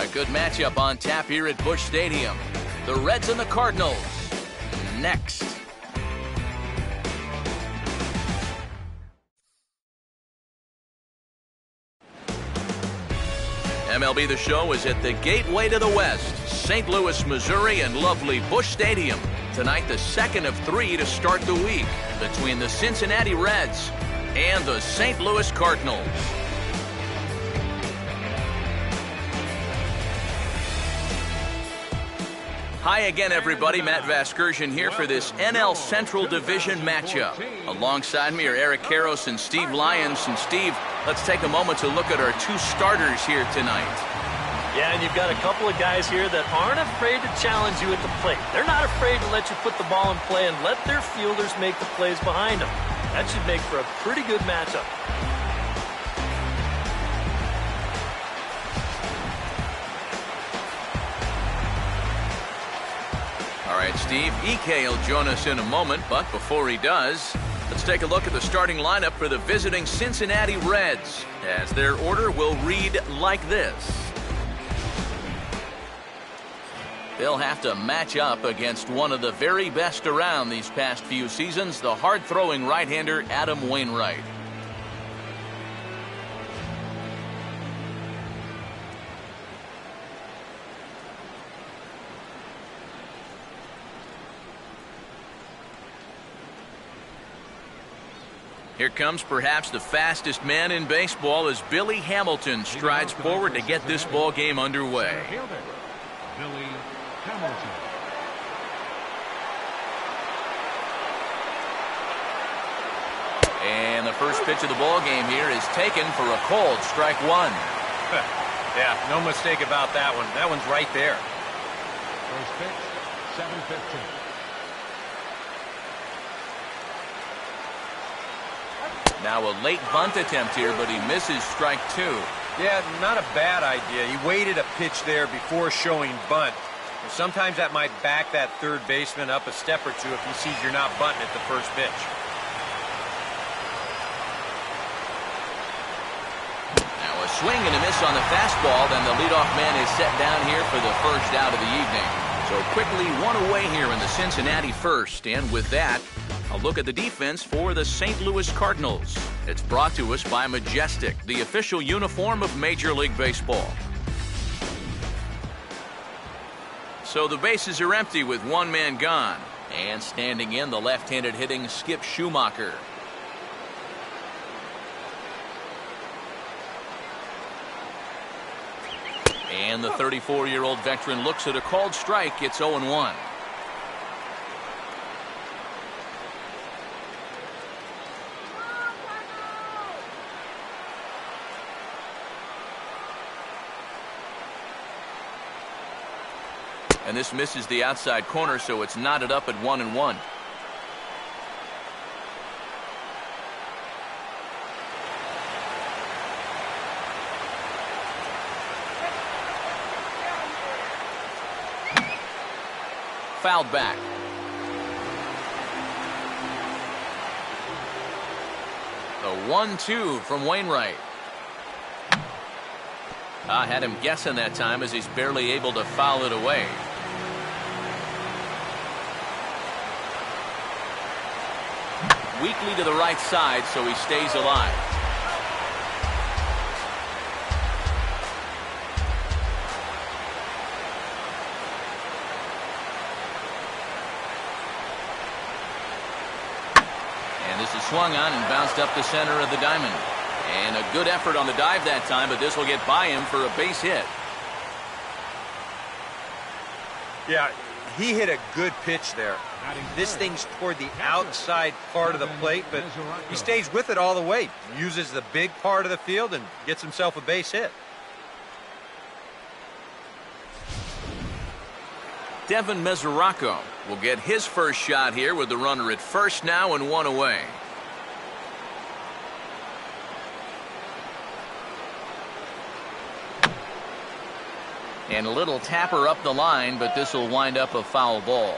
A good matchup on tap here at Busch Stadium. The Reds and the Cardinals. Next. MLB The Show is at the gateway to the West, St. Louis, Missouri, and lovely Busch Stadium. Tonight, the second of three to start the week between the Cincinnati Reds and the St. Louis Cardinals. Hi again, everybody. Matt Vasgersian here for this NL Central Division matchup. Alongside me are Eric Karros and Steve Lyons. And Steve, let's take a moment to look at our two starters here tonight. Yeah, and you've got a couple of guys here that aren't afraid to challenge you at the plate. They're not afraid to let you put the ball in play and let their fielders make the plays behind them. That should make for a pretty good matchup. All right, Steve, EK will join us in a moment, but before he does, let's take a look at the starting lineup for the visiting Cincinnati Reds, as their order will read like this. They'll have to match up against one of the very best around these past few seasons, the hard-throwing right-hander Adam Wainwright. Here comes perhaps the fastest man in baseball as Billy Hamilton strides forward to get this ball game underway. Billy Hamilton. And the first pitch of the ball game here is taken for a called strike one. Yeah, no mistake about that one. That one's right there. First pitch, 7:15. Now a late bunt attempt here, but he misses strike two. Yeah, not a bad idea. He waited a pitch there before showing bunt. Sometimes that might back that third baseman up a step or two if he sees you're not bunting at the first pitch. Now a swing and a miss on the fastball, then the leadoff man is set down here for the first out of the evening. So quickly one away here in the Cincinnati first, and with that, a look at the defense for the St. Louis Cardinals. It's brought to us by Majestic, the official uniform of Major League Baseball. So the bases are empty with one man gone. And standing in, the left-handed hitting Skip Schumacher. And the 34-year-old veteran looks at a called strike. It's 0-1. And this misses the outside corner, so it's knotted up at 1-1. Fouled back. The 1-2 from Wainwright. I had him guessing that time as he's barely able to foul it away. Weakly to the right side, so he stays alive. And this is swung on and bounced up the center of the diamond. And a good effort on the dive that time, but this will get by him for a base hit. Yeah, he hit a good pitch there. This thing's toward the outside part of the plate, but he stays with it all the way. Uses the big part of the field and gets himself a base hit. Devin Mesoraco will get his first shot here with the runner at first now and one away. And a little tapper up the line, but this will wind up a foul ball.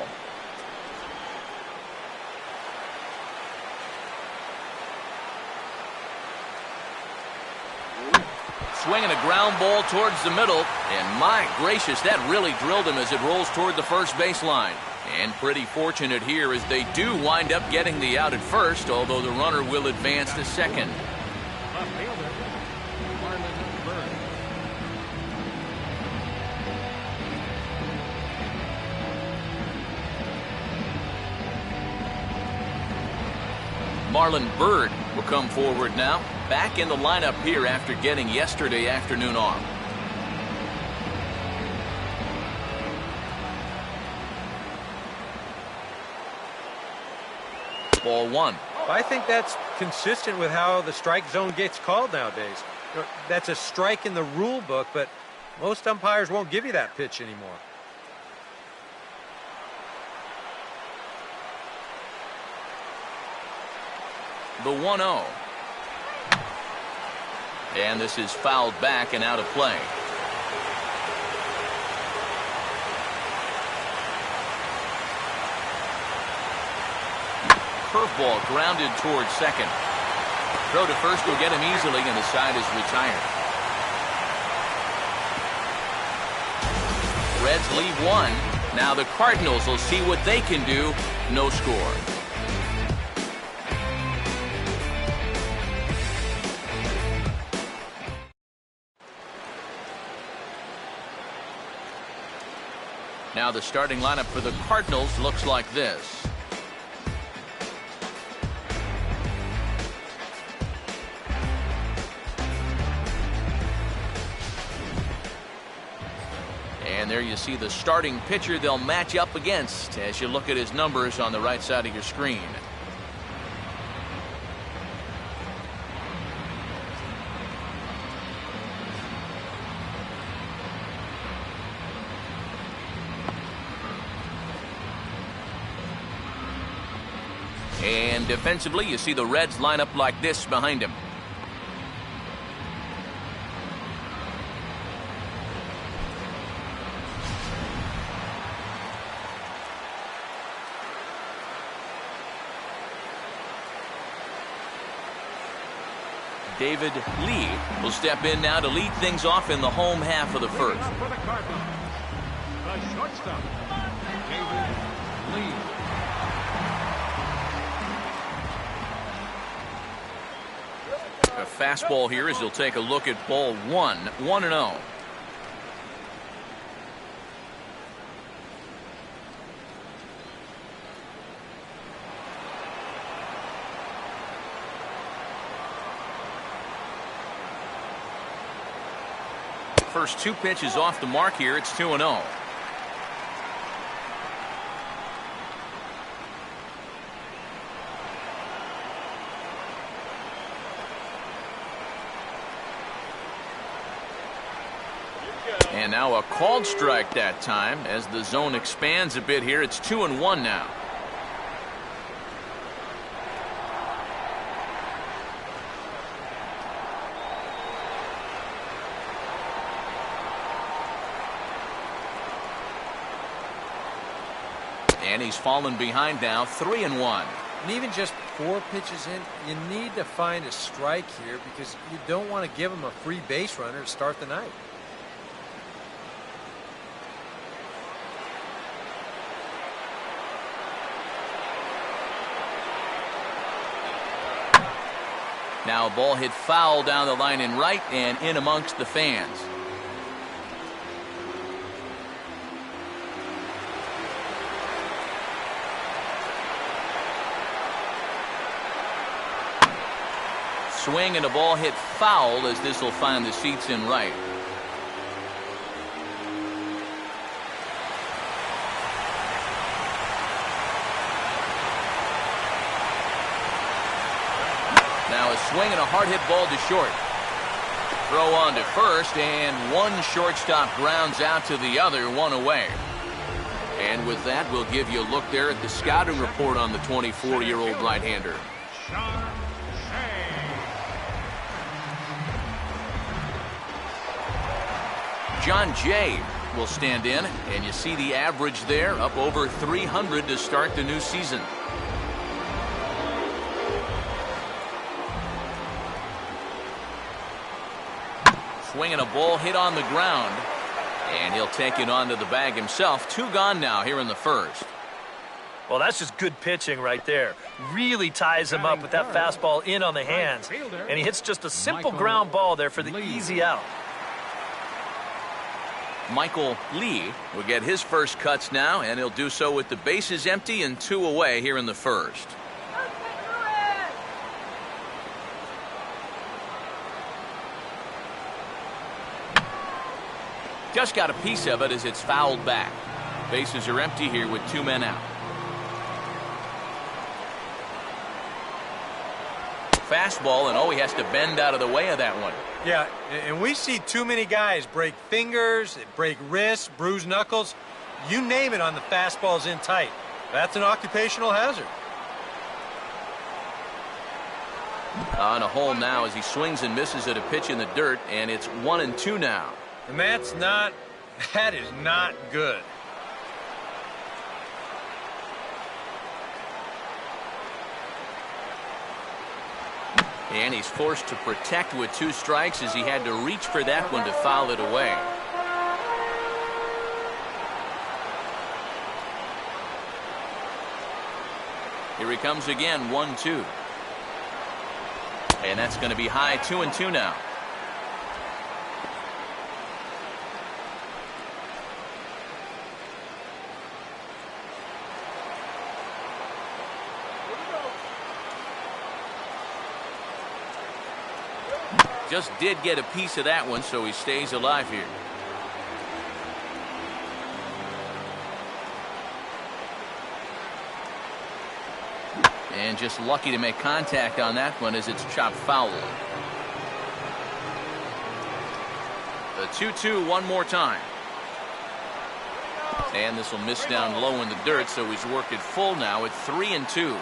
Swinging a ground ball towards the middle, and my gracious, that really drilled him as it rolls toward the first baseline. And pretty fortunate here as they do wind up getting the out at first, although the runner will advance to second. Left fielder, Marlon Byrd. Marlon Byrd will come forward now, back in the lineup here after getting yesterday afternoon off. Ball one. I think that's consistent with how the strike zone gets called nowadays. That's a strike in the rule book, but most umpires won't give you that pitch anymore. The 1-0. And this is fouled back and out of play. Curveball grounded towards second. Throw to first will get him easily, and the side is retired. Reds lead one. Now the Cardinals will see what they can do. No score. Now the starting lineup for the Cardinals looks like this. And there you see the starting pitcher they'll match up against as you look at his numbers on the right side of your screen. And defensively, you see the Reds line up like this behind him. David Lee will step in now to lead things off in the home half of the first. For the Cardinals, the shortstop, David Lee. A fastball here as you'll take a look at ball one. 1-0. First two pitches off the mark here. It's 2-0. And now a called strike that time as the zone expands a bit here. It's 2-1 now. And he's fallen behind now, 3-1. And even just 4 pitches in, you need to find a strike here because you don't want to give him a free base runner to start the night. Now a ball hit foul down the line in right and in amongst the fans. Swing and a ball hit foul as this will find the seats in right. Now a swing and a hard hit ball to short. Throw on to first, and one shortstop grounds out to the other, one away. And with that, we'll give you a look there at the scouting report on the 24-year-old right-hander. John Jay will stand in, and you see the average there, up over 300 to start the new season. Swinging a ball hit on the ground. And he'll take it onto the bag himself. 2 gone now here in the first. Well, that's just good pitching right there. Really ties him up with that fastball in on the hands. And he hits just a simple ground ball there for the easy out. Michael Lee will get his first cuts now, and he'll do so with the bases empty and 2 away here in the first. Just got a piece of it as it's fouled back. Bases are empty here with 2 men out. Fastball, and oh, he has to bend out of the way of that one. Yeah, and we see too many guys break fingers, break wrists, bruise knuckles. You name it on the fastballs in tight. That's an occupational hazard. On a hole now as he swings and misses at a pitch in the dirt, and it's 1-2 now. And that is not good. And he's forced to protect with 2 strikes as he had to reach for that one to foul it away. Here he comes again, 1-2. And that's going to be high, 2-2 now. Just did get a piece of that one, so he stays alive here. And just lucky to make contact on that one as it's chopped foul. The 2-2 one more time. And this will miss down low in the dirt, so he's worked it full now at 3-2.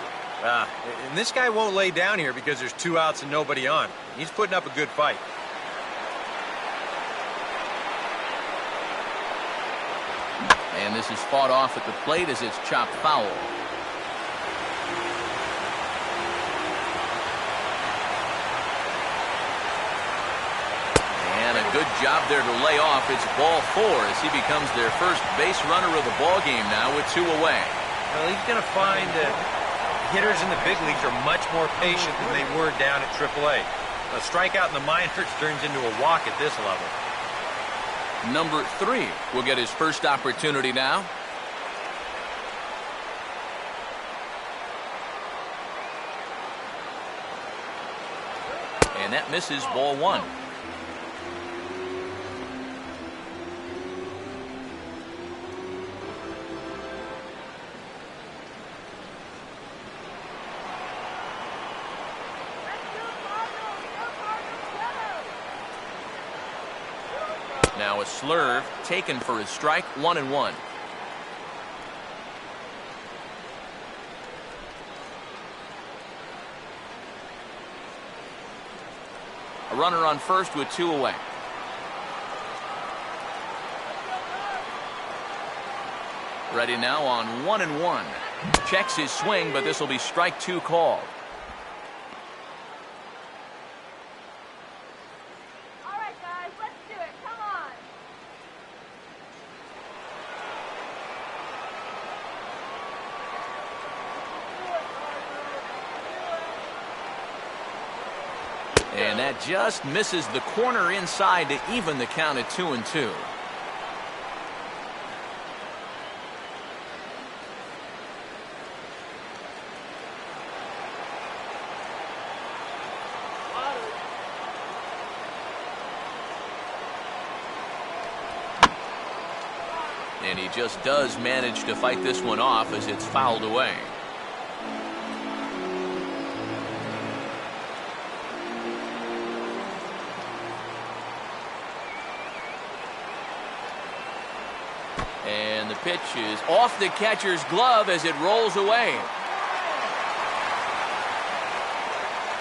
And this guy won't lay down here because there's 2 outs and nobody on. He's putting up a good fight. And this is fought off at the plate as it's chopped foul. And a good job there to lay off. It's ball 4 as he becomes their first base runner of the ball game now with 2 away. Well, he's going to find that hitters in the big leagues are much more patient than they were down at AAA. A strikeout in the minors turns into a walk at this level. Number 3 will get his first opportunity now. And that misses, ball 1. Now a slurve taken for his strike, 1-1. A runner on first with 2 away. Ready now on 1-1. Checks his swing, but this will be strike 2 called. And that just misses the corner inside to even the count at 2-2. And he just does manage to fight this one off as it's fouled away. And the pitch is off the catcher's glove as it rolls away.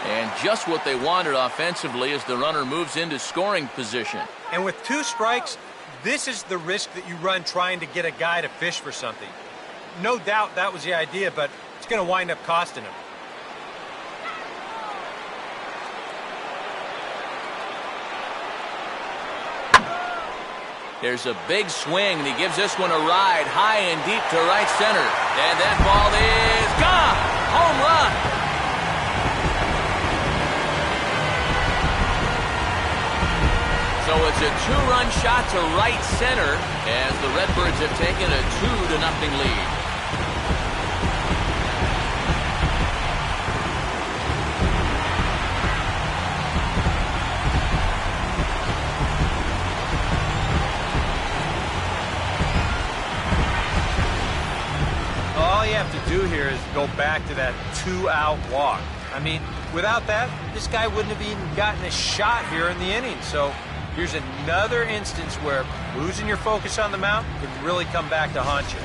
And just what they wanted offensively as the runner moves into scoring position. And with 2 strikes, this is the risk that you run trying to get a guy to fish for something. No doubt that was the idea, but it's going to wind up costing him. There's a big swing, and he gives this one a ride high and deep to right center. And that ball is gone. Home run. So it's a two-run shot to right center as the Redbirds have taken a 2-0 lead. All you have to do here is go back to that 2-out walk. I mean, without that, this guy wouldn't have even gotten a shot here in the inning. So here's another instance where losing your focus on the mound could really come back to haunt you.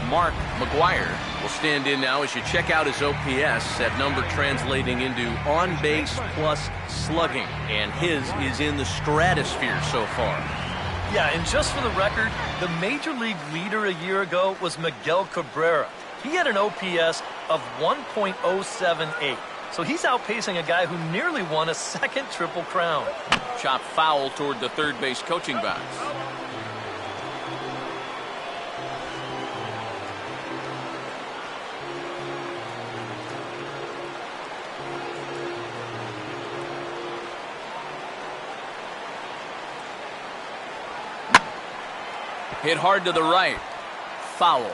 Mark McGuire will stand in now as you check out his OPS, that number translating into on-base plus slugging, and his is in the stratosphere so far. Yeah, and just for the record, the Major League leader a year ago was Miguel Cabrera. He had an OPS of 1.078. So he's outpacing a guy who nearly won a second Triple Crown. Chop foul toward the third base coaching box. Hit hard to the right. Foul.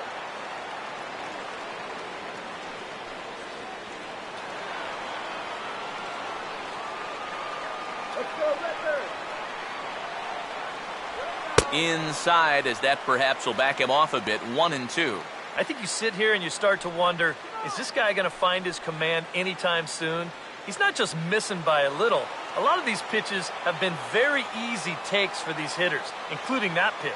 Inside, as that perhaps will back him off a bit. 1-2. I think you sit here and you start to wonder, is this guy going to find his command anytime soon? He's not just missing by a little. A lot of these pitches have been very easy takes for these hitters, including that pitch.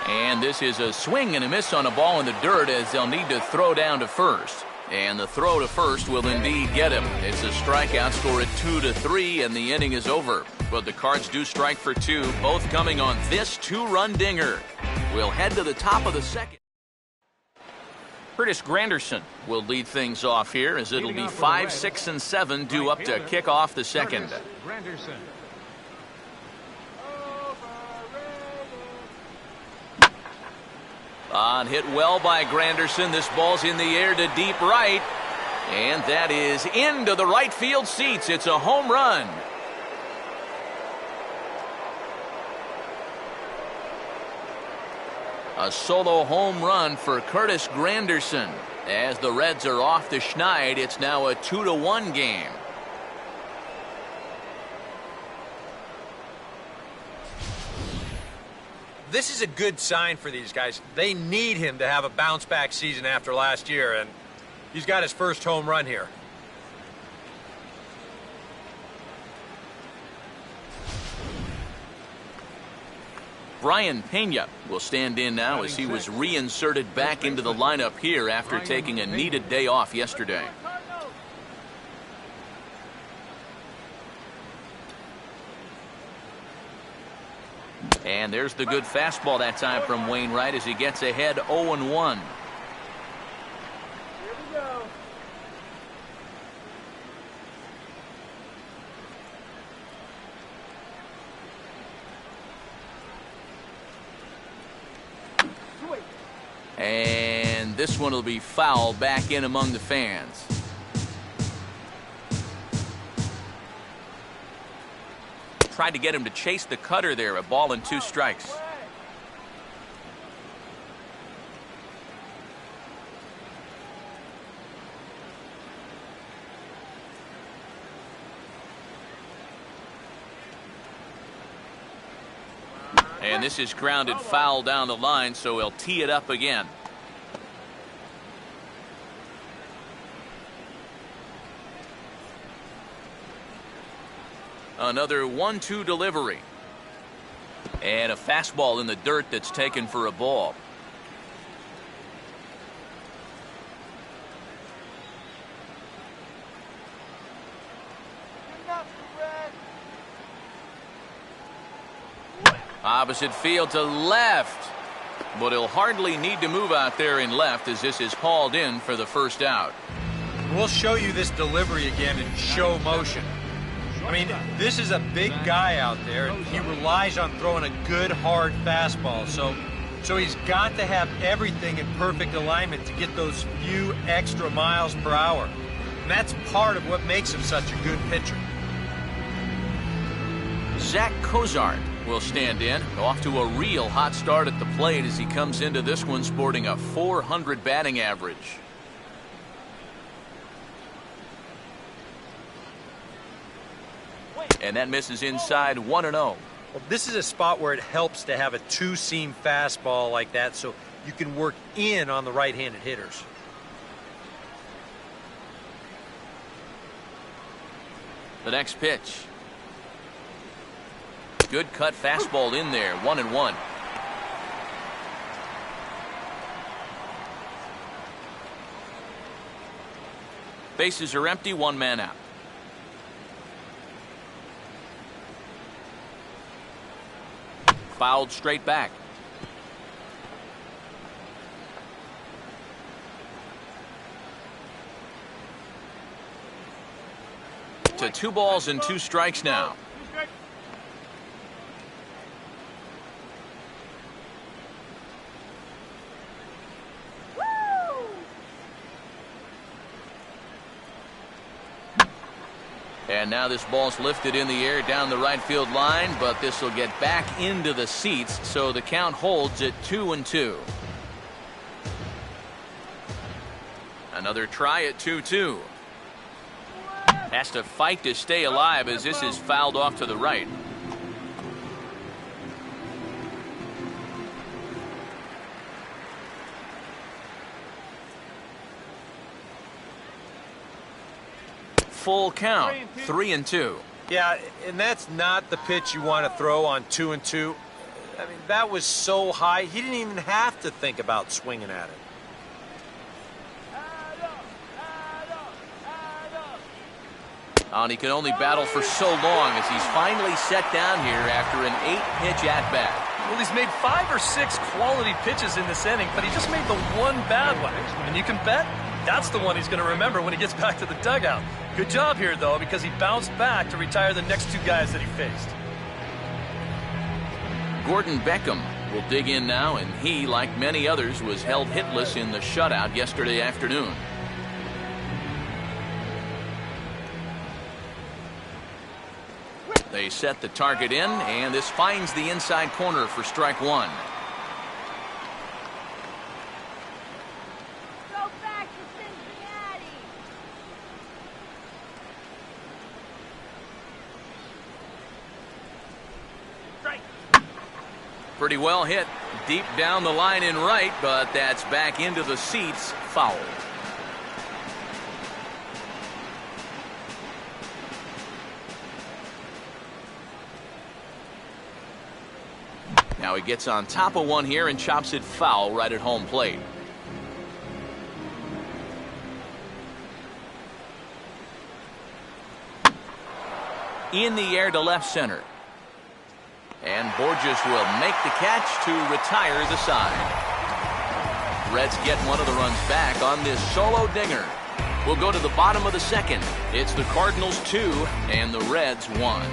And this is a swing and a miss on a ball in the dirt as they'll need to throw down to first. And the throw to first will indeed get him. It's a strikeout, score at 2-3, and the inning is over. But the Cards do strike for two, both coming on this two-run dinger. We'll head to the top of the second. Curtis Granderson will lead things off here as it'll be 5, 6, and 7 due up to kick off the second. Granderson. On hit well by Granderson. This ball's in the air to deep right. And that is into the right field seats. It's a home run. A solo home run for Curtis Granderson. As the Reds are off the schneid, it's now a 2-1 game. This is a good sign for these guys. They need him to have a bounce-back season after last year, and he's got his first home run here. Brian Pena will stand in now as he was reinserted back into the lineup here after taking a needed day off yesterday. And there's the good fastball that time from Wainwright as he gets ahead 0-1. And this one will be foul back in among the fans. Tried to get him to chase the cutter there, a ball and 2 strikes. And this is grounded foul down the line, so he'll tee it up again. Another 1-2 delivery. And a fastball in the dirt that's taken for a ball. Opposite field to left. But he'll hardly need to move out there in left as this is hauled in for the first out. We'll show you this delivery again in show motion. I mean, this is a big guy out there, and he relies on throwing a good, hard fastball. So he's got to have everything in perfect alignment to get those few extra miles per hour. And that's part of what makes him such a good pitcher. Zach Cozart will stand in, off to a real hot start at the plate as he comes into this one sporting a .400 batting average. And that misses inside 1-0. Well, this is a spot where it helps to have a two-seam fastball like that so you can work in on the right-handed hitters. The next pitch. Good cut fastball in there, 1-1. Bases are empty, one man out. Fouled straight back. To 2 balls and 2 strikes now. And now this ball's lifted in the air down the right field line, but this will get back into the seats, so the count holds at 2-2. Another try at 2-2. Has to fight to stay alive as this is fouled off to the right. Full count, 3-2. Yeah, and that's not the pitch you want to throw on 2-2. I mean, that was so high, he didn't even have to think about swinging at it. And he can only battle for so long as he's finally set down here after an 8-pitch at-bat. Well, he's made 5 or 6 quality pitches in this inning, but he just made the one bad one. And you can bet that's the one he's going to remember when he gets back to the dugout. Good job here, though, because he bounced back to retire the next 2 guys that he faced. Gordon Beckham will dig in now, and he, like many others, was held hitless in the shutout yesterday afternoon. They set the target in, and this finds the inside corner for strike 1. Go back to Cincinnati. Pretty well hit deep down the line in right, but that's back into the seats, fouled. Now he gets on top of one here and chops it foul right at home plate. In the air to left center. And Borges will make the catch to retire the side. Reds get one of the runs back on this solo dinger. We'll go to the bottom of the second. It's the Cardinals 2 and the Reds 1.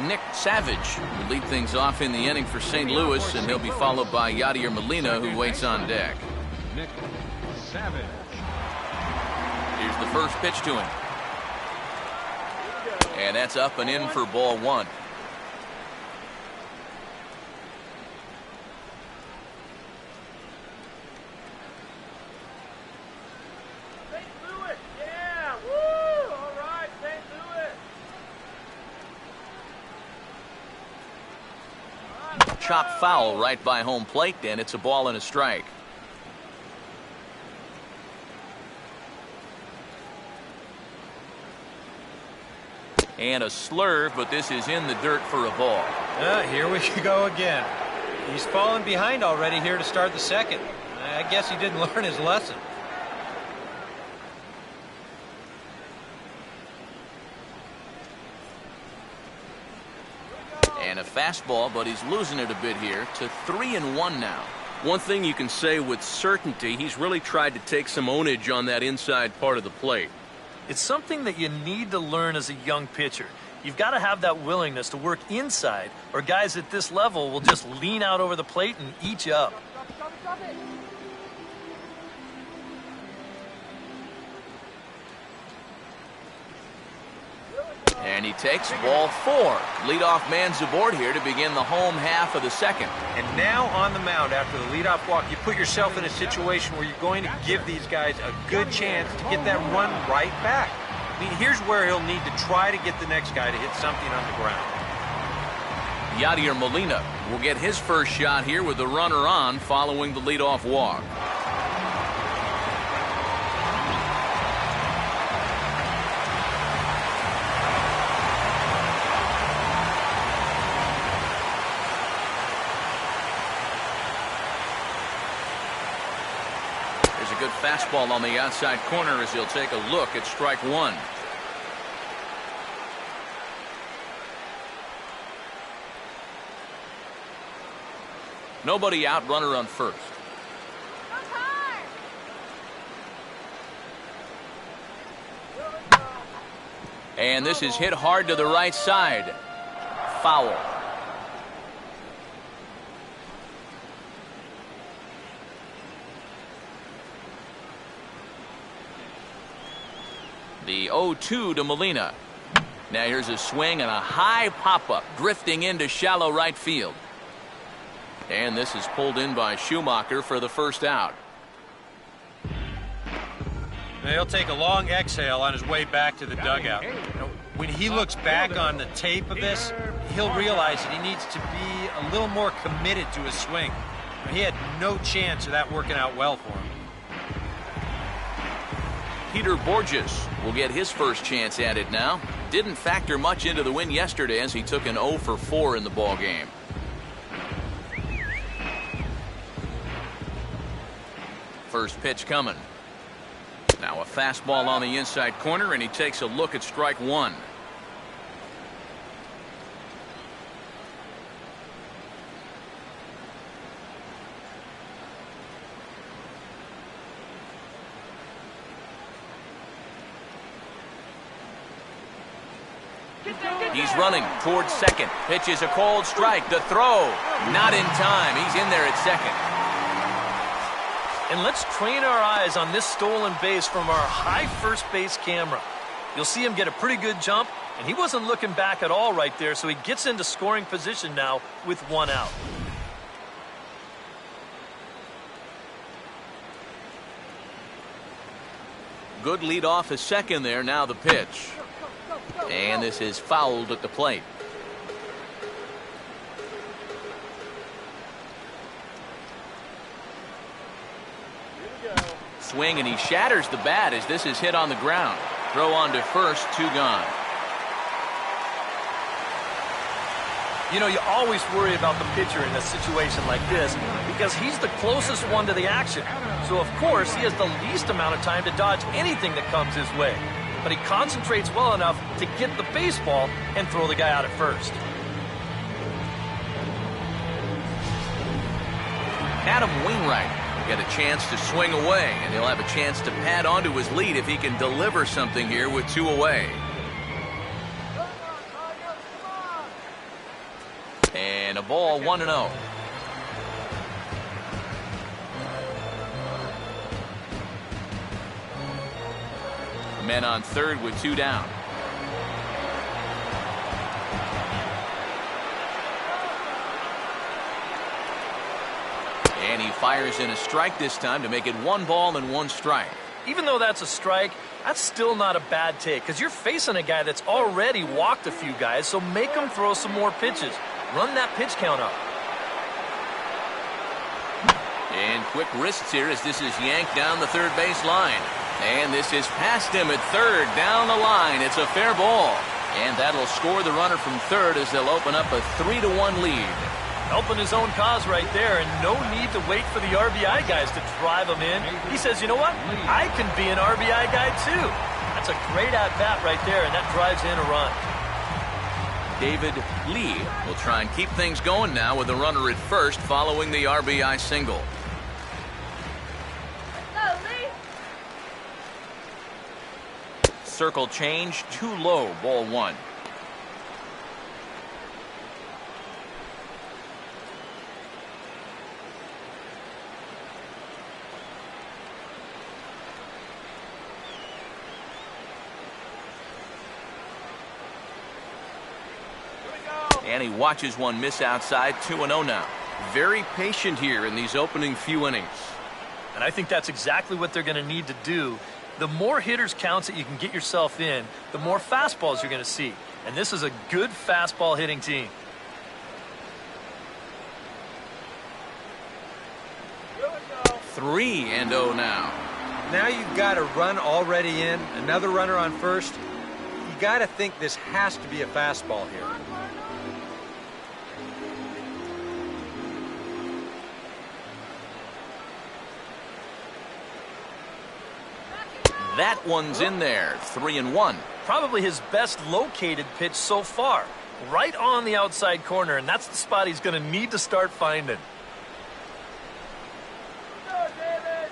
Nick Savage will lead things off in the inning for St. Louis, and he'll be followed by Yadier Molina, who waits on deck. Nick Savage. Here's the first pitch to him. And that's up and in for ball 1. Chop foul right by home plate, and it's a ball and a strike. And a slurve, but this is in the dirt for a ball. Here we go again. He's fallen behind already here to start the second. I guess he didn't learn his lesson. And a fastball, but he's losing it a bit here to 3-1 now. One thing you can say with certainty, he's really tried to take some ownage on that inside part of the plate. It's something that you need to learn as a young pitcher. You've got to have that willingness to work inside, or guys at this level will just lean out over the plate and eat you up. And he takes ball 4. Leadoff man's aboard here to begin the home half of the second. And now on the mound after the leadoff walk, you put yourself in a situation where you're going to give these guys a good chance to get that run right back. I mean, here's where he'll need to try to get the next guy to hit something on the ground. Yadier Molina will get his first shot here with the runner on following the leadoff walk. There's a good fastball on the outside corner as he'll take a look at strike 1. Nobody out, runner on first. And this is hit hard to the right side. Foul. The 0-2 to Molina. Now here's a swing and a high pop-up drifting into shallow right field. And this is pulled in by Schumacher for the first out. Now he'll take a long exhale on his way back to the dugout. When he looks back on the tape of this, he'll realize that he needs to be a little more committed to his swing. He had no chance of that working out well for him. Peter Borges will get his first chance at it now. Didn't factor much into the win yesterday as he took an 0 for 4 in the ball game. First pitch coming. Now a fastball on the inside corner, and he takes a look at strike 1. He's running towards second. Pitch is a cold strike. The throw, not in time. He's in there at second. And let's train our eyes on this stolen base from our high first base camera. You'll see him get a pretty good jump, and he wasn't looking back at all right there, so he gets into scoring position now with 1 out. Good lead off his second there. Now the pitch. And this is fouled at the plate. Swing, and he shatters the bat as this is hit on the ground. Throw on to first, 2 gone. You know, you always worry about the pitcher in a situation like this because he's the closest one to the action. So, of course, he has the least amount of time to dodge anything that comes his way. But he concentrates well enough to get the baseball and throw the guy out at first. Adam Wainwright will get a chance to swing away, and he'll have a chance to pad onto his lead if he can deliver something here with 2 away. And a ball, 1-0. Men on third with 2 down. And he fires in a strike this time to make it 1 ball and 1 strike. Even though that's a strike, that's still not a bad take because you're facing a guy that's already walked a few guys, so make him throw some more pitches. Run that pitch count up. And quick wrists here as this is yanked down the third base line. And this is past him at third, down the line. It's a fair ball. And that'll score the runner from third as they'll open up a 3-1 lead. Helping his own cause right there, and no need to wait for the RBI guys to drive him in. He says, you know what? I can be an RBI guy too. That's a great at-bat right there, and that drives in a run. David Lee will try and keep things going now with a runner at first following the RBI single. Let's go, Lee. Circle change, too low, ball one. And he watches one miss outside, 2-0 now. Very patient here in these opening few innings. And I think that's exactly what they're going to need to do. The more hitters counts that you can get yourself in, the more fastballs you're going to see. And this is a good fastball hitting team. Here we go. 3-0 now. Now you've got a run already in, another runner on first. You got to think this has to be a fastball here. That one's in there, 3-1. Probably his best located pitch so far. Right on the outside corner, and that's the spot he's going to need to start finding. Go, David.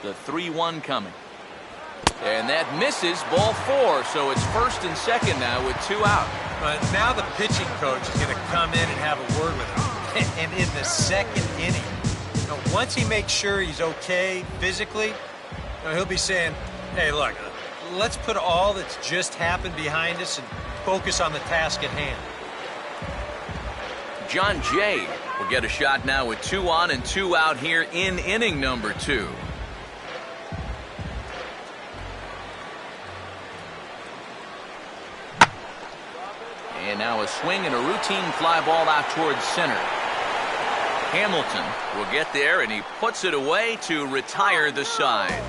The 3-1 coming. And that misses, ball four, so it's first and second now with 2 out. But now the pitching coach is going to come in and have a word with him. And in the second inning, once he makes sure he's okay physically, he'll be saying, hey, look, let's put all that's just happened behind us and focus on the task at hand. John Jay will get a shot now with 2 on and 2 out here in inning number 2. And now a swing and a routine fly ball out towards center. Hamilton will get there, and he puts it away to retire the side.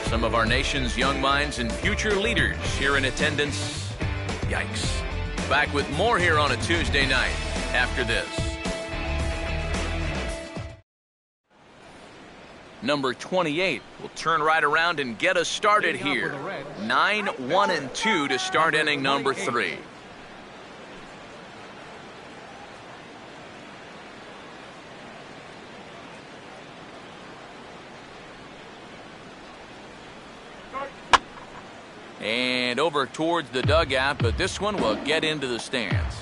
Some of our nation's young minds and future leaders here in attendance. Yikes. Back with more here on a Tuesday night after this. Number 28 will turn right around and get us started here. 9-1-2 to start inning number 3. And over towards the dugout, but this one will get into the stands.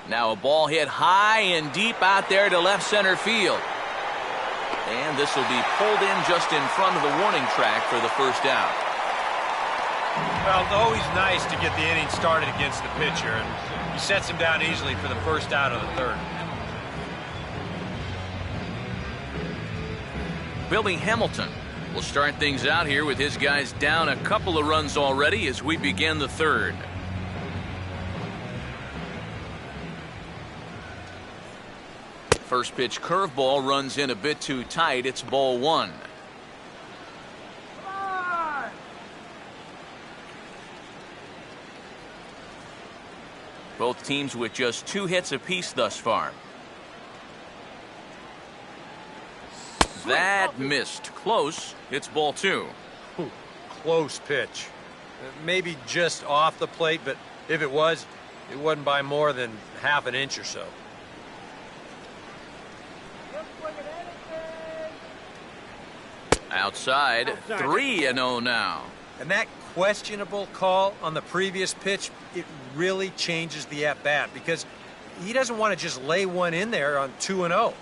Now a ball hit high and deep out there to left center field. And this will be pulled in just in front of the warning track for the first out. Well, it's always nice to get the inning started against the pitcher, and he sets him down easily for the first out of the third. Billy Hamilton will start things out here with his guys down a couple of runs already as we begin the third. First pitch curveball runs in a bit too tight. It's ball 1. Come on. Both teams with just 2 hits apiece thus far. That missed. Close. It's ball 2. Ooh, close pitch. Maybe just off the plate, but if it was, it wasn't by more than half an inch or so. Outside, 3-0 now. And that questionable call on the previous pitch, it really changes the at-bat because he doesn't want to just lay one in there on 2-0.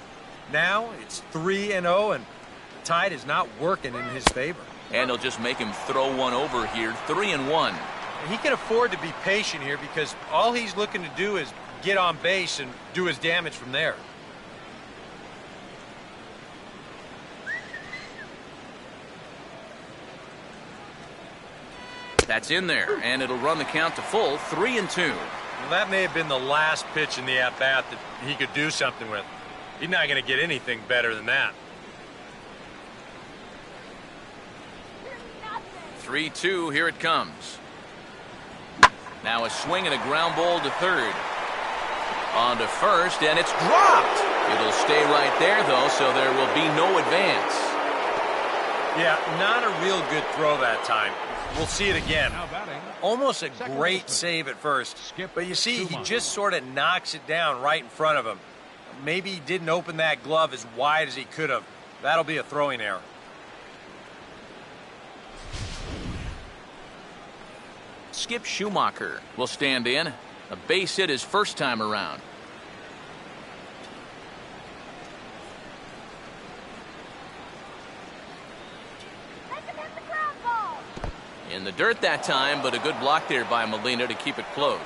Now it's 3-0, and the tide is not working in his favor. And he'll just make him throw one over here, 3-1. He can afford to be patient here because all he's looking to do is get on base and do his damage from there. That's in there, and it'll run the count to full, 3-2. Well, that may have been the last pitch in the at-bat that he could do something with. He's not going to get anything better than that. 3-2, here it comes. Now a swing and a ground ball to third. On to first, and it's dropped. It'll stay right there, though, so there will be no advance. Yeah, not a real good throw that time. We'll see it again. Almost a great save at first. But you see, he just sort of knocks it down right in front of him. Maybe he didn't open that glove as wide as he could have. That'll be a throwing error. Skip Schumacher will stand in. A base hit his first time around. In the dirt that time, but a good block there by Molina to keep it close.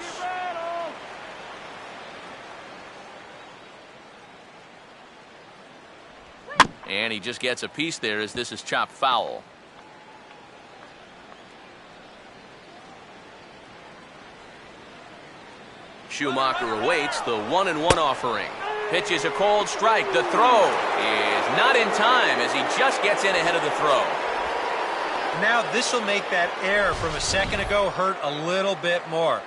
And he just gets a piece there as this is chopped foul. Schumacher awaits the 1-1 offering. Pitches a cold strike. The throw is not in time as he just gets in ahead of the throw. Now this will make that error from a second ago hurt a little bit more.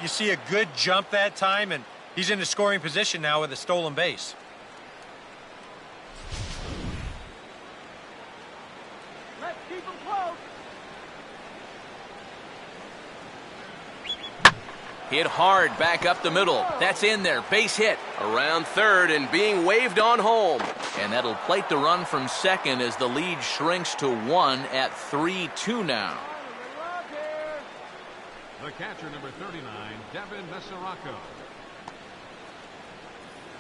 You see a good jump that time, and he's in a scoring position now with a stolen base. Let's keep them close. Hit hard back up the middle. That's in there. Base hit around third and being waved on home. And that'll plate the run from second as the lead shrinks to 1 at 3-2 now. The catcher, number 39, Devin Mesoraco.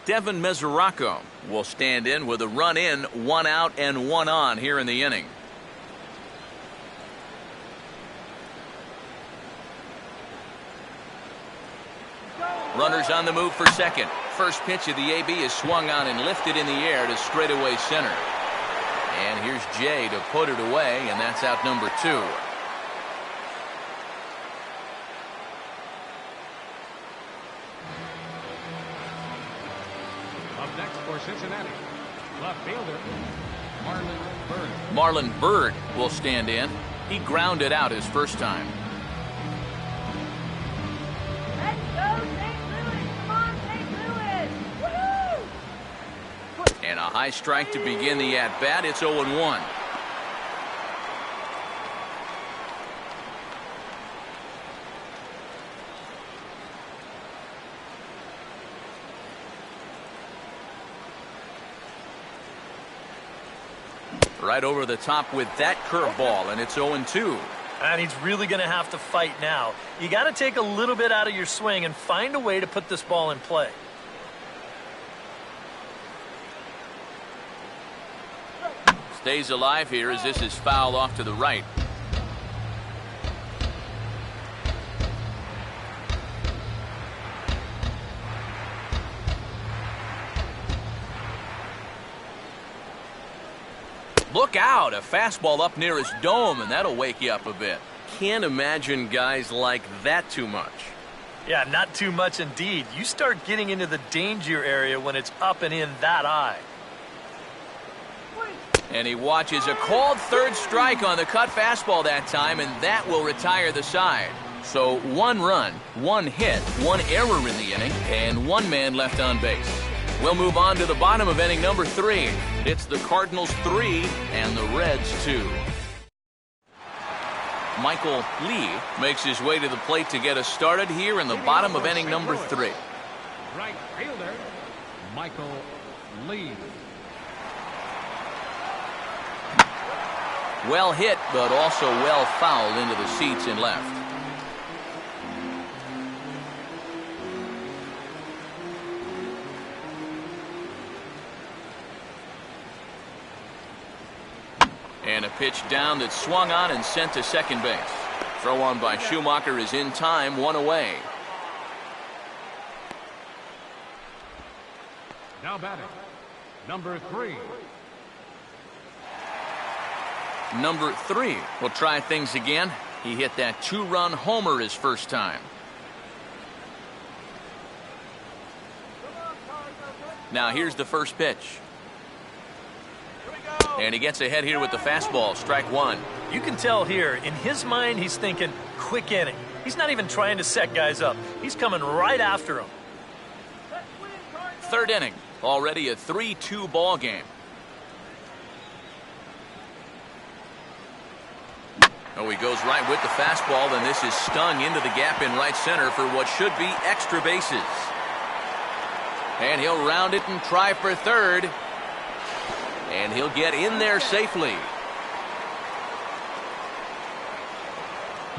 Devin Mesoraco will stand in with a run in, 1 out and 1 on here in the inning. Runners on the move for second. First pitch of the AB is swung on and lifted in the air to straightaway center. And here's Jay to put it away, and that's out number 2. Up next for Cincinnati, left fielder, Marlon Byrd. Marlon Byrd will stand in. He grounded out his first time. Let's go, St. Louis. Come on, St. Louis. Woohoo! And a high strike to begin the at-bat. It's 0-1. Right over the top with that curveball, and it's 0-2. And he's really going to have to fight now. You got to take a little bit out of your swing and find a way to put this ball in play. Stays alive here as this is fouled off to the right. Look out, a fastball up near his dome, and that'll wake you up a bit. Can't imagine guys like that too much. Yeah, not too much indeed. You start getting into the danger area when it's up and in that high. And he watches a called third strike on the cut fastball that time, and that will retire the side. So 1 run, 1 hit, 1 error in the inning, and 1 man left on base. We'll move on to the bottom of inning number 3. It's the Cardinals 3 and the Reds 2. Michael Lee makes his way to the plate to get us started here in the bottom of inning number 3. Right fielder, Michael Lee. Well hit, but also well fouled into the seats and left. And a pitch down that's swung on and sent to second base. Throw on by Schumacher is in time, 1 away. Now batting, number 3. Number 3 will try things again. He hit that 2-run homer his first time. Now here's the first pitch. And he gets ahead here with the fastball, strike 1. You can tell here, in his mind, he's thinking quick inning. He's not even trying to set guys up. He's coming right after them. Third inning, already a 3-2 ball game. Oh, he goes right with the fastball, and this is stung into the gap in right center for what should be extra bases. And he'll round it and try for third. And he'll get in there safely.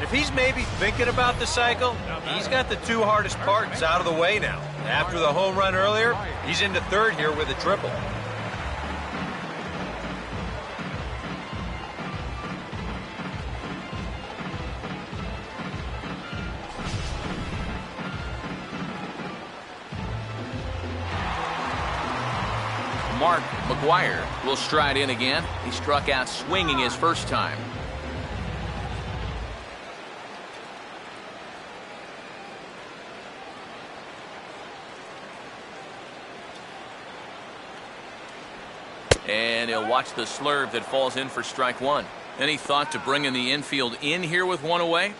If he's maybe thinking about the cycle, he's got the two hardest parts out of the way now. After the home run earlier, he's into third here with a triple. Mark McGuire will stride in again. He struck out swinging his first time. And he'll watch the slurve that falls in for strike one. Any thought to bringing the infield in here with one away?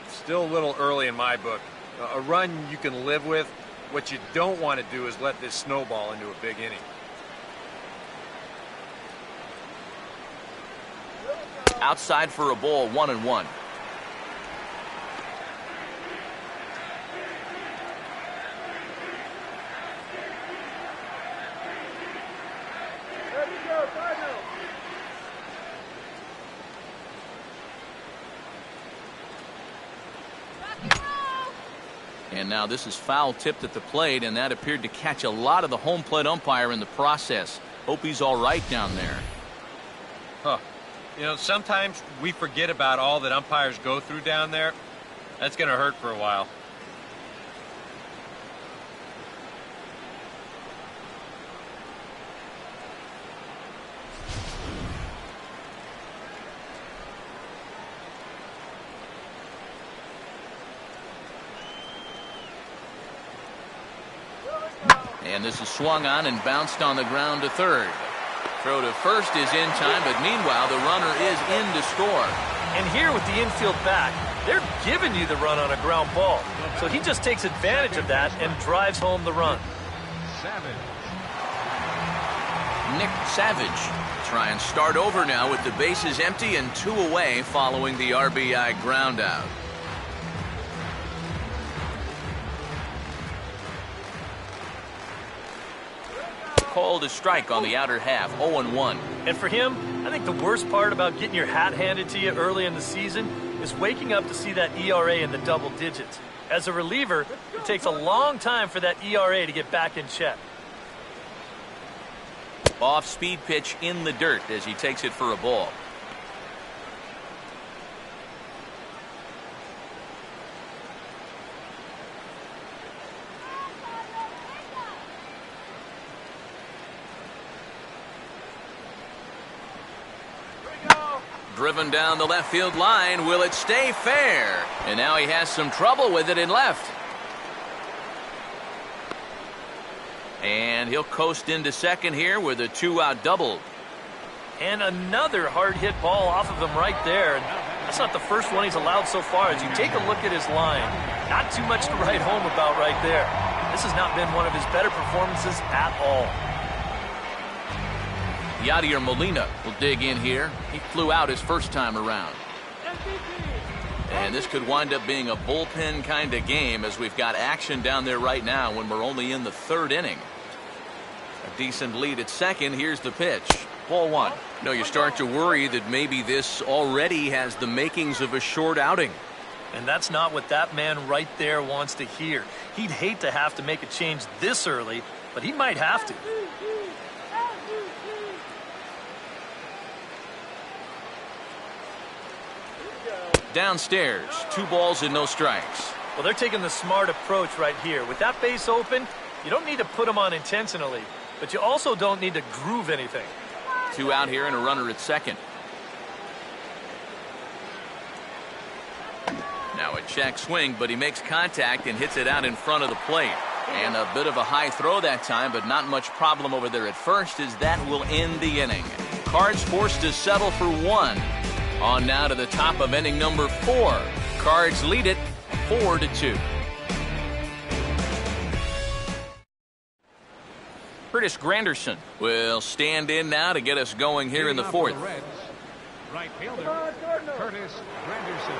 Still a little early in my book. A run you can live with. What you don't want to do is let this snowball into a big inning. Outside for a ball, 1-1. And now this is foul tipped at the plate, and that appeared to catch a lot of the home plate umpire in the process. Hope he's all right down there. Huh. You know, sometimes we forget about all that umpires go through down there. That's going to hurt for a while. And this is swung on and bounced on the ground to third. Throw to first is in time, but meanwhile the runner is in to score. And here with the infield back, they're giving you the run on a ground ball. So he just takes advantage of that and drives home the run. Nick Savage try and start over now with the bases empty and 2 away following the RBI ground out. Called a strike on the outer half, 0-1. And for him, I think the worst part about getting your hat handed to you early in the season is waking up to see that ERA in the double digits. As a reliever, it takes a long time for that ERA to get back in check. Off-speed pitch in the dirt as he takes it for a ball. Driven down the left field line. Will it stay fair? And now he has some trouble with it in left. And he'll coast into second here with a 2-out double. And another hard hit ball off of him right there. And that's not the first one he's allowed so far. As you take a look at his line, not too much to write home about right there. This has not been one of his better performances at all. Yadier Molina will dig in here. He flew out his first time around. And this could wind up being a bullpen kind of game as we've got action down there right now when we're only in the third inning. A decent lead at second. Here's the pitch. Ball one. No, you start to worry that maybe this already has the makings of a short outing. And that's not what that man right there wants to hear. He'd hate to have to make a change this early, but he might have to. Downstairs, 2 balls and no strikes. Well, they're taking the smart approach right here. With that base open, you don't need to put them on intentionally, but you also don't need to groove anything. 2 out here and a runner at second. Now a check swing, but he makes contact and hits it out in front of the plate. And a bit of a high throw that time, but not much problem over there at first, as that will end the inning. Cards forced to settle for 1. On now to the top of inning number 4. Cards lead it 4-2. Curtis Granderson will stand in now to get us going here in the 4th. Right fielder, Curtis Granderson.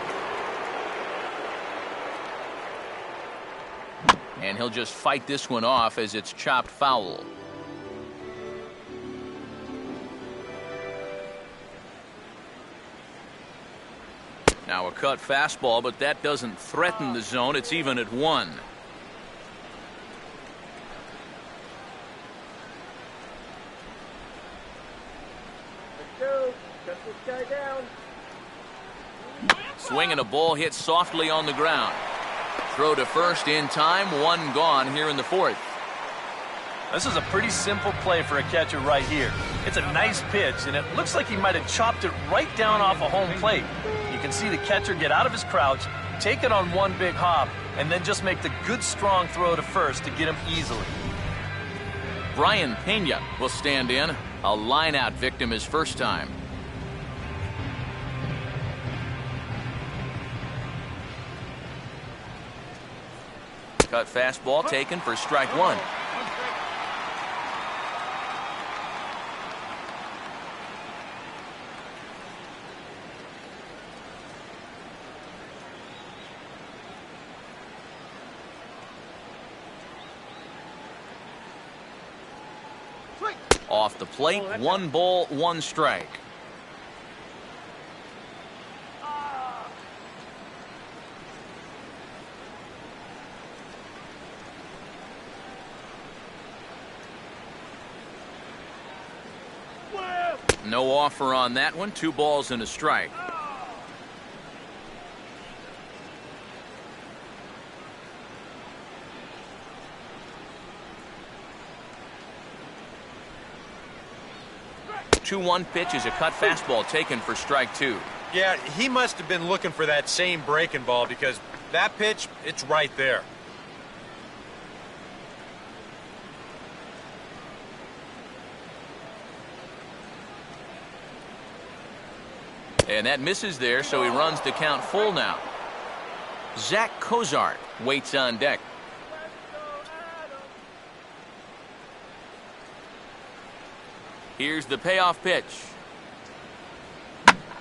And he'll just fight this one off as it's chopped foul. Now a cut fastball, but that doesn't threaten the zone. It's even at 1. Let's go. Cut this guy down. Swing and a ball hit softly on the ground. Throw to first in time. 1 gone here in the 4th. This is a pretty simple play for a catcher right here. It's a nice pitch, and it looks like he might have chopped it right down off a home plate. You can see the catcher get out of his crouch, take it on one big hop, and then just make the good, strong throw to first to get him easily. Brian Pena will stand in. A line-out victim his first time. Cut fastball taken for strike 1. Off the plate, 1 ball, 1 strike. No offer on that one. 2 balls and a strike. The 2-1 pitch is a cut fastball taken for strike 2. Yeah, he must have been looking for that same breaking ball because that pitch, it's right there. And that misses there, so he runs the count full now. Zach Cozart waits on deck. Here's the payoff pitch.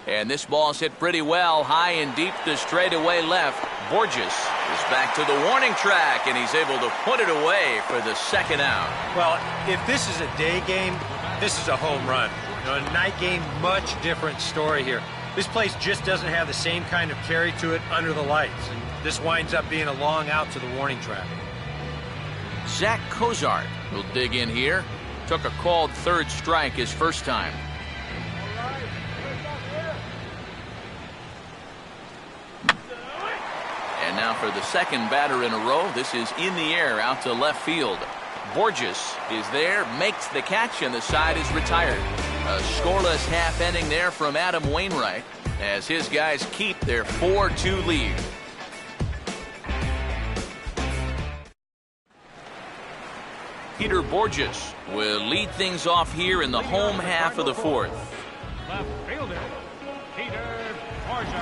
And this ball's hit pretty well, high and deep to straightaway left. Borges is back to the warning track, and he's able to put it away for the 2nd out. Well, if this is a day game, this is a home run. You know, a night game, much different story here. This place just doesn't have the same kind of carry to it under the lights, and this winds up being a long out to the warning track. Zach Cozart will dig in here. Took a called 3rd strike his first time. And now for the 2nd batter in a row. This is in the air out to left field. Borges is there, makes the catch, and the side is retired. A scoreless half inning there from Adam Wainwright as his guys keep their 4-2 lead. Peter Borges will lead things off here in the home half of the 4th. Left fielder, Peter Borges.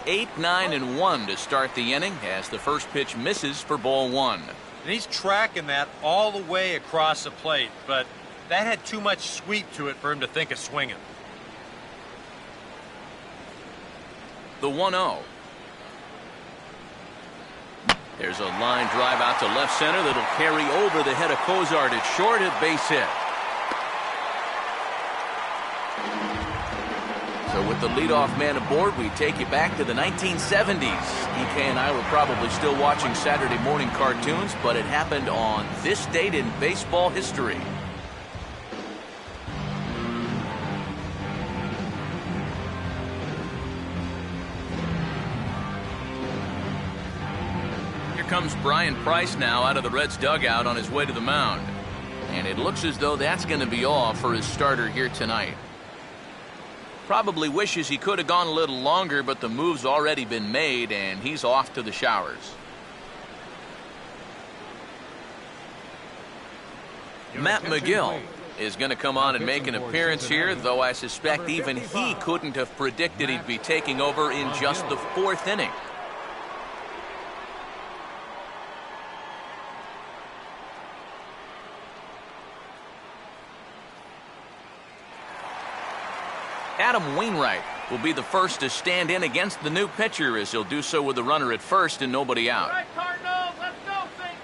8, 9, and 1 to start the inning as the first pitch misses for ball 1. And he's tracking that all the way across the plate, but that had too much sweep to it for him to think of swinging. The 1-0. There's a line drive out to left center that'll carry over the head of Cozart at short at base hit. So with the leadoff man aboard, we take you back to the 1970s. EK and I were probably still watching Saturday morning cartoons, but it happened on this date in baseball history. Here comes Brian Price now out of the Reds dugout on his way to the mound. And it looks as though that's going to be all for his starter here tonight. Probably wishes he could have gone a little longer, but the move's already been made, and he's off to the showers. Matt McGill is going to come on and make an appearance here, though I suspect even he couldn't have predicted he'd be taking over in just the 4th inning. Adam Wainwright will be the first to stand in against the new pitcher, as he'll do so with the runner at first and nobody out. All right, Cardinals, let's go, St.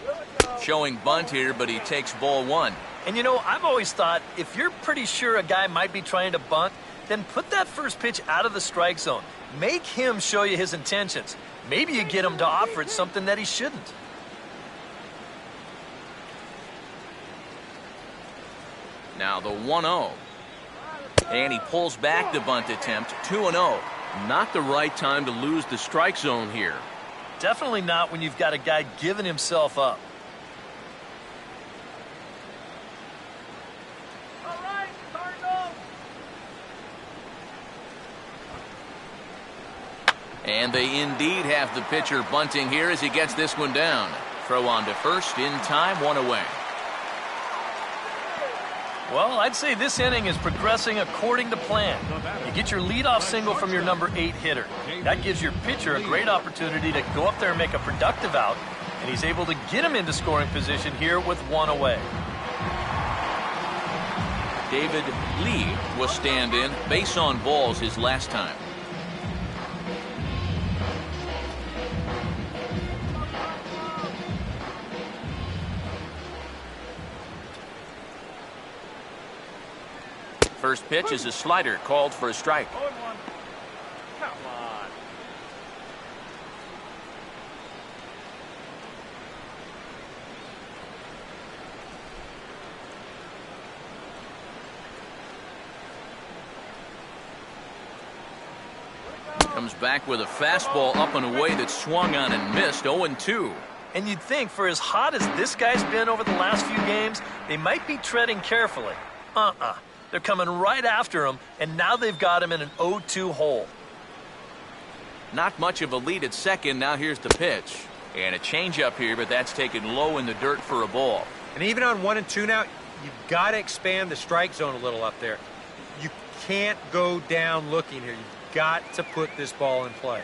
Louis. Showing bunt here, but he takes ball 1. And you know, I've always thought if you're pretty sure a guy might be trying to bunt, then put that first pitch out of the strike zone. Make him show you his intentions. Maybe you get him to offer it something that he shouldn't. Now the 1-0. And he pulls back the bunt attempt, 2-0. Not the right time to lose the strike zone here. Definitely not when you've got a guy giving himself up. All right, Cardinals. And they indeed have the pitcher bunting here as he gets this one down. Throw on to first in time, 1 away. Well, I'd say this inning is progressing according to plan. You get your leadoff single from your number 8 hitter. That gives your pitcher a great opportunity to go up there and make a productive out, and he's able to get him into scoring position here with 1 away. David Lee will stand in, base on balls his last time. First pitch is a slider called for a strike. Come on. Comes back with a fastball up and away that swung on and missed, 0-2. And you'd think for as hot as this guy's been over the last few games, they might be treading carefully. They're coming right after him, and now they've got him in an 0-2 hole. Not much of a lead at second. Now here's the pitch. And a changeup here, but that's taken low in the dirt for a ball. And even on 1 and 2 now, you've got to expand the strike zone a little up there. You can't go down looking here. You've got to put this ball in play.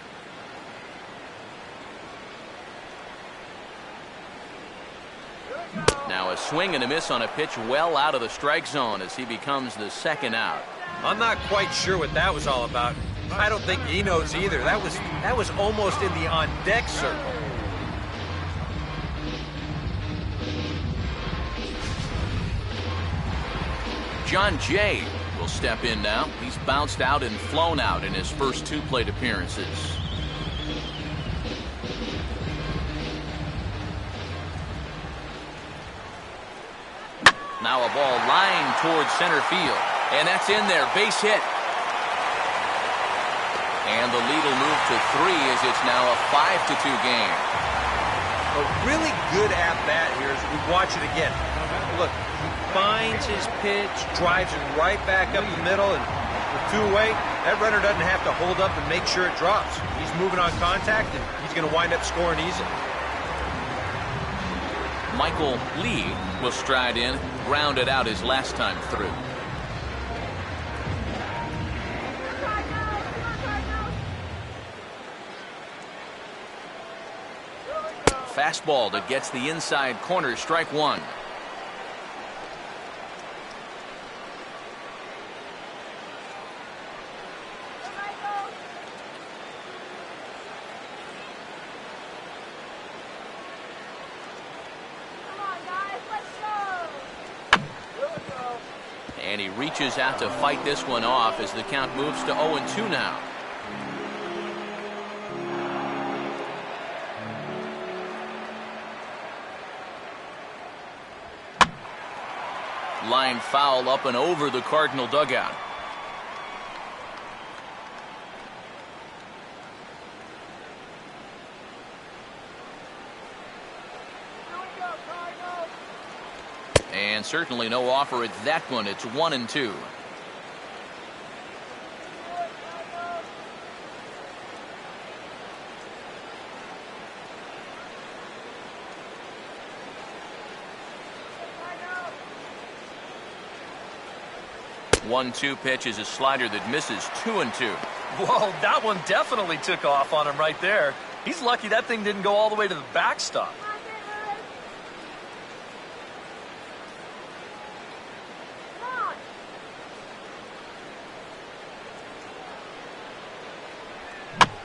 Now a swing and a miss on a pitch well out of the strike zone as he becomes the 2nd out. I'm not quite sure what that was all about. I don't think he knows either. That was almost in the on-deck circle. John Jay will step in now. He's bounced out and flown out in his first 2 plate appearances. Now a ball lined towards center field. And that's in there. Base hit. And the lead will move to 3 as it's now a 5-2 game. A really good at-bat here as we watch it again. Look, he finds his pitch, drives it right back up the middle, and with 2 away, that runner doesn't have to hold up and make sure it drops. He's moving on contact, and he's going to wind up scoring easily. Michael Lee will stride in, grounded out his last time through. Fastball that gets the inside corner, strike 1. And he reaches out to fight this one off as the count moves to 0-2 now. Line foul up and over the Cardinal dugout. And certainly no offer at that one. It's 1-2. 1-2 pitch is a slider that misses 2-2. Whoa, that one definitely took off on him right there. He's lucky that thing didn't go all the way to the backstop.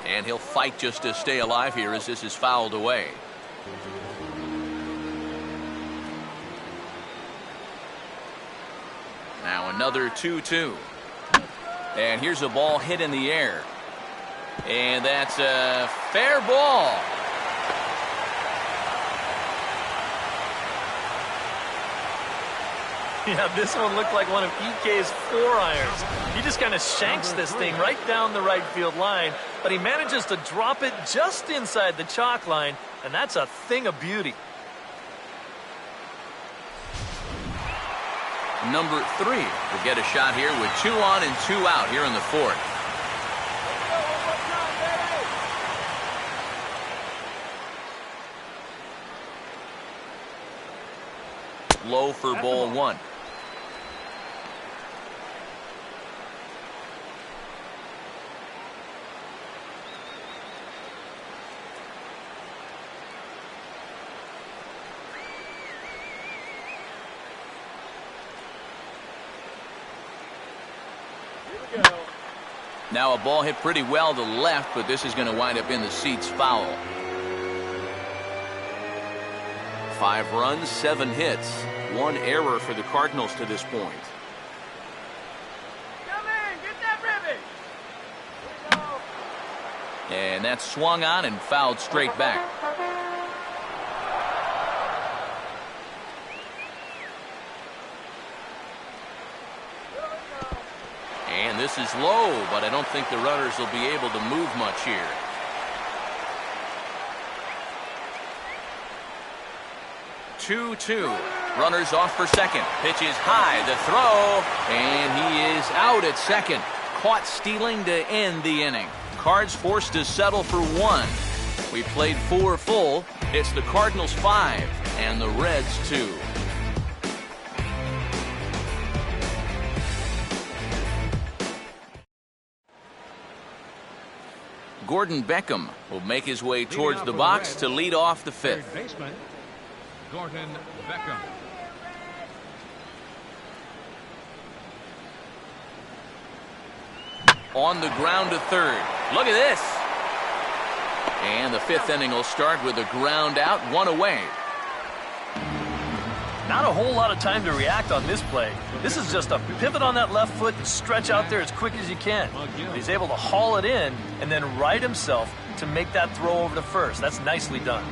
And he'll fight just to stay alive here as this is fouled away. Now another 2-2. And here's a ball hit in the air. And that's a fair ball. Yeah, this one looked like one of EK's 4-irons. He just kind of shanks this thing right down the right field line, but he manages to drop it just inside the chalk line, and that's a thing of beauty. Number 3 will get a shot here with 2 on and 2 out here in the 4th. Low for ball 1. Now a ball hit pretty well to left, but this is going to wind up in the seats foul. 5 runs, 7 hits, 1 error for the Cardinals to this point. Come in, get that ribbon. And that's swung on and fouled straight back. And this is low, but I don't think the runners will be able to move much here. Two. Runners off for second. Pitch is high. The throw. And he is out at second. Caught stealing to end the inning. Cards forced to settle for 1. We played 4 full. It's the Cardinals 5 and the Reds 2. Gordon Beckham will make his way towards the box to lead off the 5th. Third baseman, Gordon Beckham. On the ground to third. Look at this. And the 5th inning will start with a ground out, 1 away. Not a whole lot of time to react on this play. This is just a pivot on that left foot and stretch out there as quick as you can. But he's able to haul it in and then right himself to make that throw over to first. That's nicely done.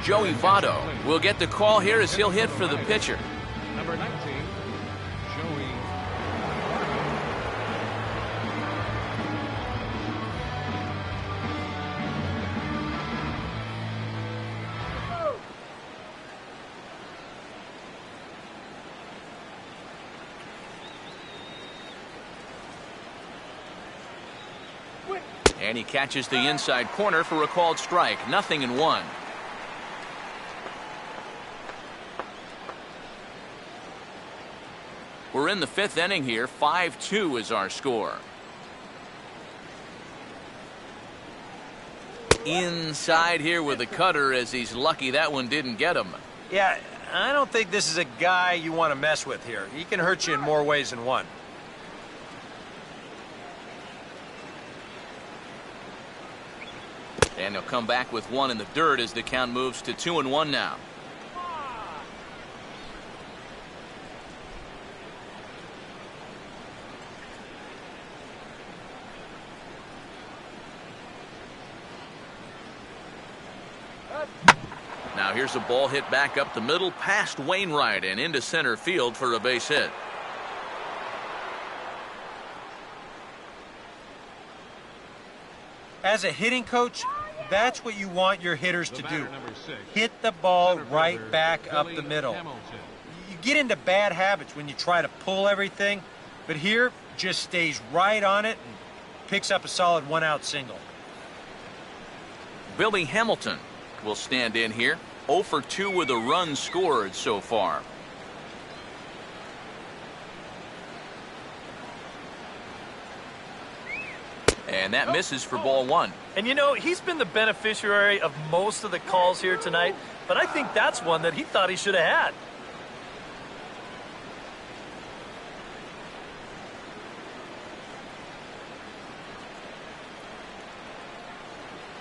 Joey Votto will get the call here as he'll hit for the pitcher. Number 19, Joey. And he catches the inside corner for a called strike. 0-1. We're in the 5th inning here. 5-2 is our score. Inside here with a cutter as he's lucky that one didn't get him. Yeah, I don't think this is a guy you want to mess with here. He can hurt you in more ways than one. And he'll come back with 1 in the dirt as the count moves to 2-1 now. Now here's a ball hit back up the middle past Wainwright and into center field for a base hit. As a hitting coach, that's what you want your hitters to do. Hit the ball right back up the middle. You get into bad habits when you try to pull everything, but here just stays right on it and picks up a solid 1-out single. Billy Hamilton will stand in here. 0 for 2 with a run scored so far. And that misses for ball one. And you know, he's been the beneficiary of most of the calls here tonight, but I think that's one that he thought he should have had.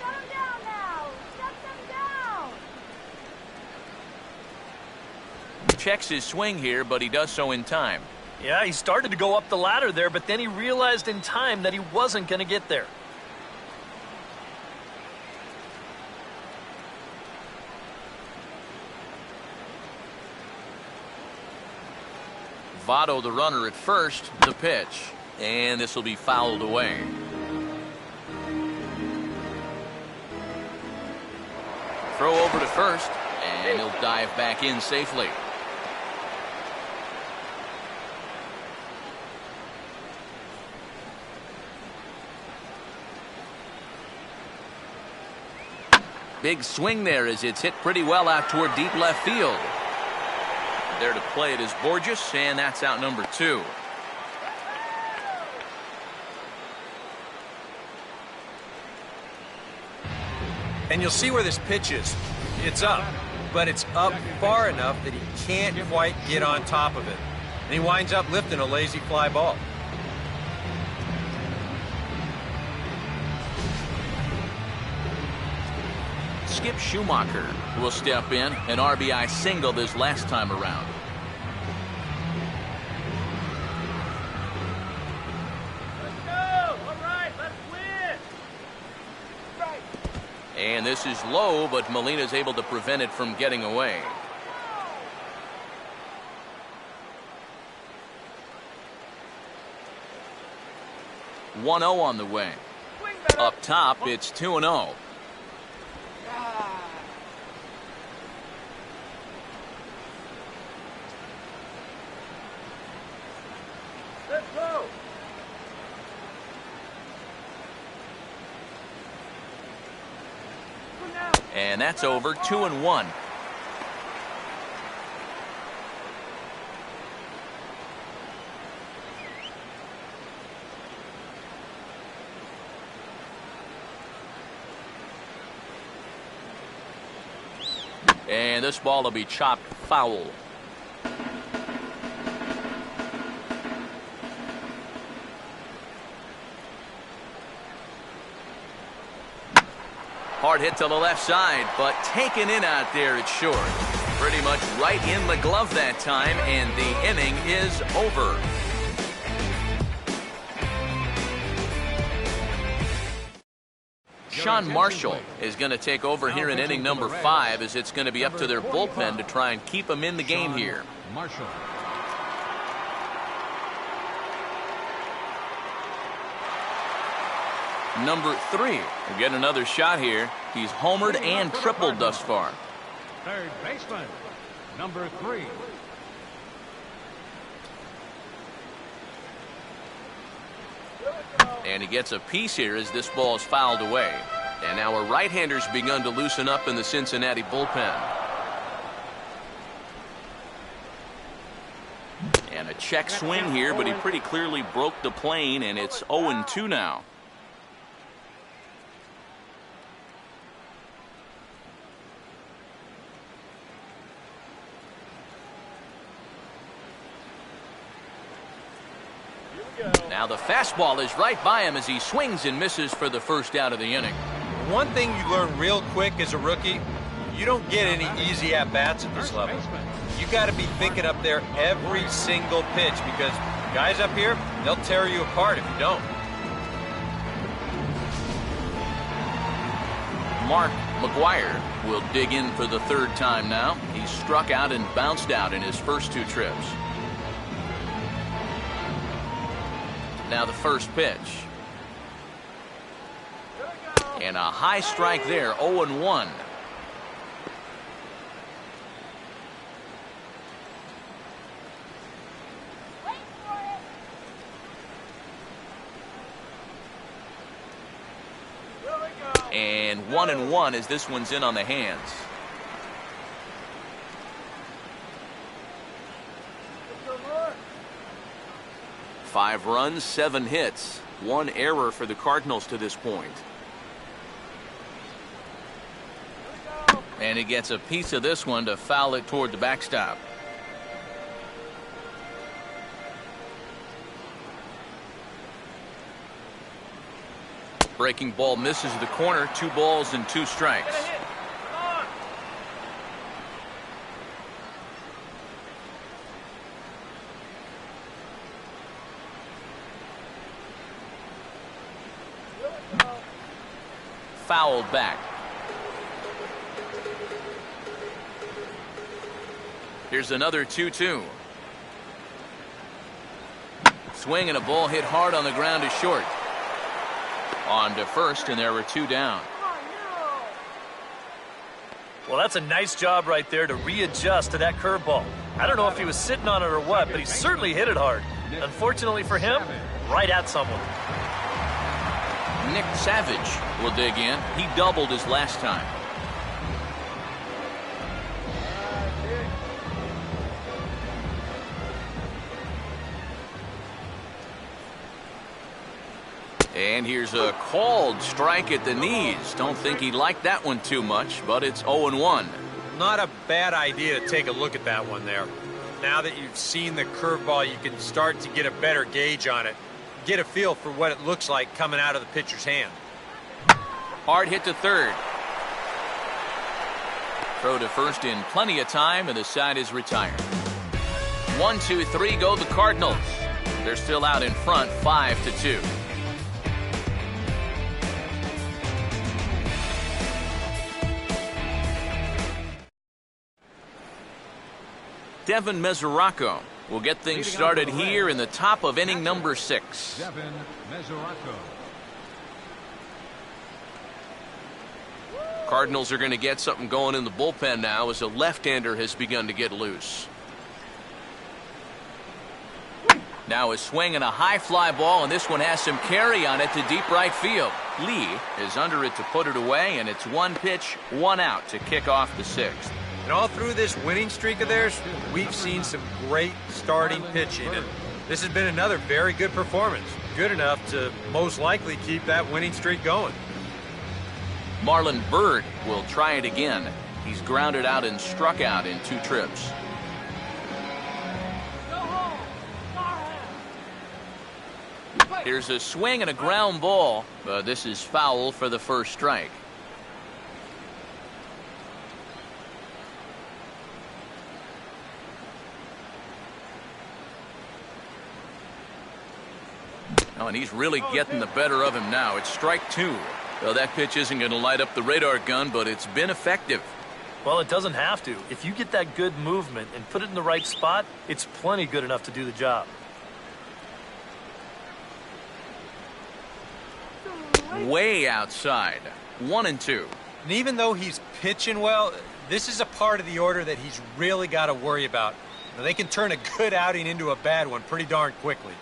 Shut him down now. Shut them down. Checks his swing here, but he does so in time. Yeah, he started to go up the ladder there, but then he realized in time that he wasn't going to get there. Votto, the runner at first, the pitch. And this will be fouled away. Throw over to first, and he'll dive back in safely. Big swing there as it's hit pretty well out toward deep left field. There to play it is Borges, and that's out number 2. And you'll see where this pitch is. It's up, but it's up far enough that he can't quite get on top of it. And he winds up lifting a lazy fly ball. Skip Schumacher will step in, an RBI single this last time around. Let's go! All right, let's win! And this is low, but Molina's able to prevent it from getting away. .1-0 on the way. Up top, it's 2-0. Let's go! And that's over. 2-1. And this ball will be chopped foul. Hard hit to the left side, but taken in out there at short. Pretty much right in the glove that time, and the inning is over. Sean Marshall is going to take over here in inning number 5, as it's going to be up to their bullpen to try and keep them in the game here. Marshall. Number 3 will get another shot here. He's homered and tripled thus far. Third baseman, number 3. And he gets a piece here as this ball is fouled away. And now a right-hander's begun to loosen up in the Cincinnati bullpen. And a check swing here, but he pretty clearly broke the plane, and it's 0-2 now. Now the fastball is right by him as he swings and misses for the first out of the inning. One thing you learn real quick as a rookie, you don't get any easy at-bats at this level. You got to be thinking up there every single pitch, because guys up here, they'll tear you apart if you don't. Mark McGuire will dig in for the third time now. He's struck out and bounced out in his first 2 trips. Now the first pitch. And a high strike there, 0-1. Wait for it. And 1-1 as this one's in on the hands. 5 runs, 7 hits. 1 error for the Cardinals to this point. And he gets a piece of this one to foul it toward the backstop. Breaking ball misses the corner. 2 balls and 2 strikes. Fouled back. Here's another 2-2. Swing and a ball hit hard on the ground is short. On to first, and there were 2 down. Well, that's a nice job right there to readjust to that curveball. I don't know if he was sitting on it or what, but he certainly hit it hard. Unfortunately for him, right at someone. Nick Savage will dig in. He doubled his last time. And here's a called strike at the knees. Don't think he liked that one too much, but it's 0-1. Not a bad idea to take a look at that one there. Now that you've seen the curveball, you can start to get a better gauge on it. Get a feel for what it looks like coming out of the pitcher's hand. Hard hit to third. Throw to first in plenty of time, and the side is retired. 1, 2, 3 go the Cardinals. They're still out in front, 5-2. Devin Mesoraco will get things started here in the top of inning number 6. Devin Mesoraco. Cardinals are going to get something going in the bullpen now as a left-hander has begun to get loose. Now a swing and a high fly ball, and this one has some carry on it to deep right field. Lee is under it to put it away, and it's 1 pitch, 1 out to kick off the 6th. And all through this winning streak of theirs, we've seen some great starting pitching. And this has been another very good performance. Good enough to most likely keep that winning streak going. Marlon Byrd will try it again. He's grounded out and struck out in 2 trips. Here's a swing and a ground ball, but this is foul for the first strike. Oh, and he's really getting the better of him now. It's strike 2. Well, that pitch isn't going to light up the radar gun, but it's been effective. Well, it doesn't have to. If you get that good movement and put it in the right spot, it's plenty good enough to do the job. Way outside. 1-2. And even though he's pitching well, this is a part of the order that he's really got to worry about. Now, they can turn a good outing into a bad one pretty darn quickly.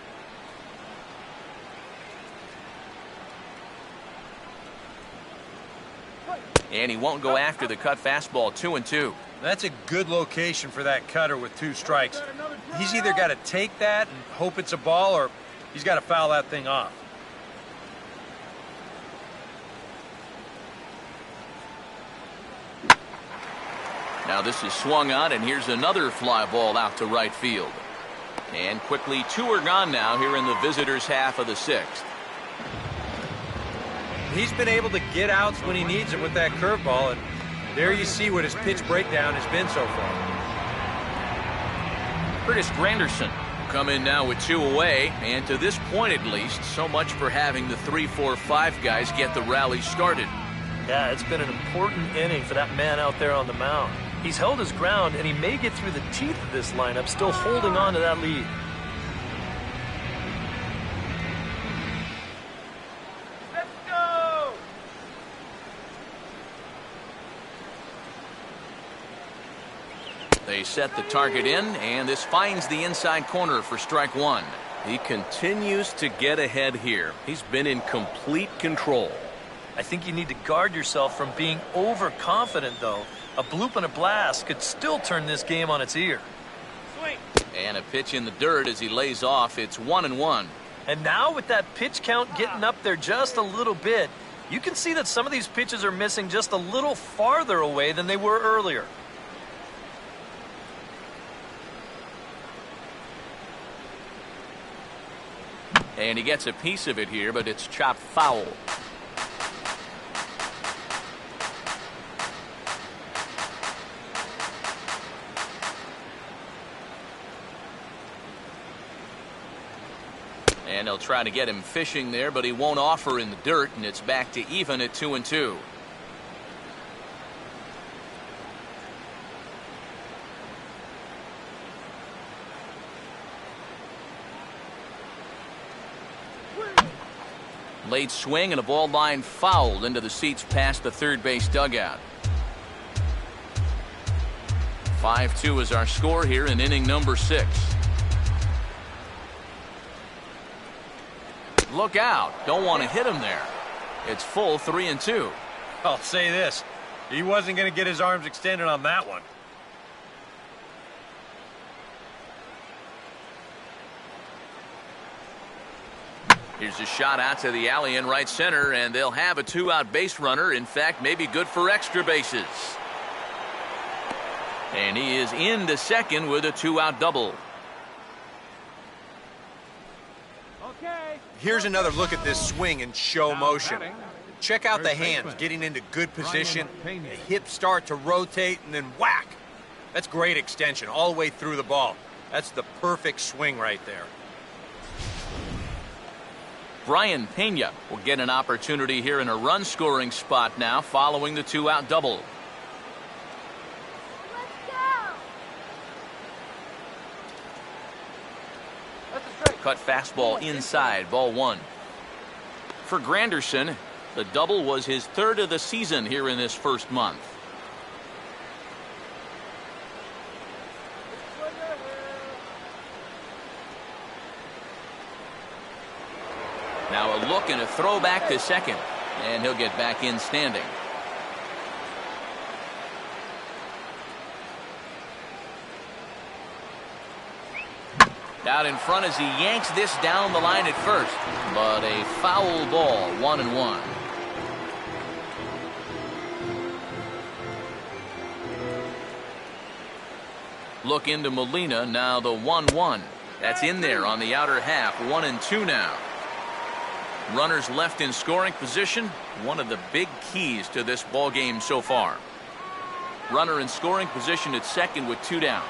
And he won't go after the cut fastball. 2-2. That's a good location for that cutter with 2 strikes. He's either got to take that and hope it's a ball, or he's got to foul that thing off. Now this is swung on, and here's another fly ball out to right field. And quickly 2 are gone now here in the visitors' half of the 6th. He's been able to get outs when he needs them with that curveball, and there you see what his pitch breakdown has been so far. Curtis Granderson will come in now with 2 away, and to this point at least, so much for having the 3, 4, 5 guys get the rally started. Yeah, it's been an important inning for that man out there on the mound. He's held his ground, and he may get through the teeth of this lineup, still holding on to that lead. They set the target in, and this finds the inside corner for strike 1. He continues to get ahead here. He's been in complete control. I think you need to guard yourself from being overconfident, though. A bloop and a blast could still turn this game on its ear. Swing. And a pitch in the dirt as he lays off. It's 1-1. And now with that pitch count getting up there just a little bit, you can see that some of these pitches are missing just a little farther away than they were earlier. And he gets a piece of it here, but it's chopped foul. And they'll try to get him fishing there, but he won't offer in the dirt, and it's back to even at 2-2. Late swing and a ball line fouled into the seats past the third base dugout. 5-2 is our score here in inning number 6. Look out. Don't want to hit him there. It's full 3-2. I'll say this. He wasn't going to get his arms extended on that one. Here's a shot out to the alley in right center, and they'll have a 2-out base runner. In fact, maybe good for extra bases. And he is into second with a 2-out double. Here's another look at this swing in show motion. Check out the hands getting into good position. The hips start to rotate and then whack. That's great extension all the way through the ball. That's the perfect swing right there. Brian Pena will get an opportunity here in a run-scoring spot now following the 2-out double. Cut fastball inside, ball 1. For Granderson, the double was his third of the season here in this first month. Now a look and a throw back to second, and he'll get back in standing. Out in front as he yanks this down the line at first, but a foul ball, 1-1. Look into Molina, now the 1-1. That's in there on the outer half, 1-2 now. Runners left in scoring position, one of the big keys to this ball game so far. Runner in scoring position at second with 2 down.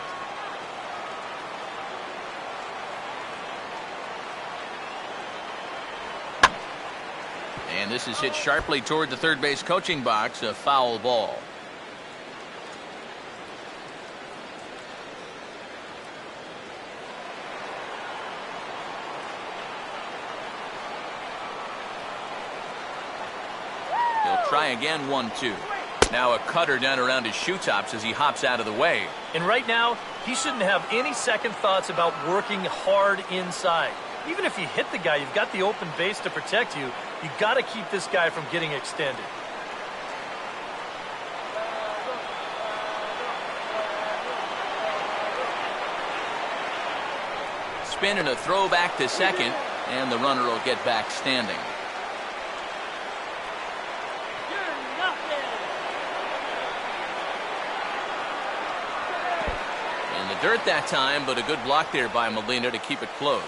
And this is hit sharply toward the third base coaching box, a foul ball. He'll try again, 1-2. Now a cutter down around his shoe tops as he hops out of the way. And right now, he shouldn't have any second thoughts about working hard inside. Even if you hit the guy, you've got the open base to protect you. You've got to keep this guy from getting extended. Spin and a throw back to second, and the runner will get back standing. In the dirt that time, but a good block there by Molina to keep it close.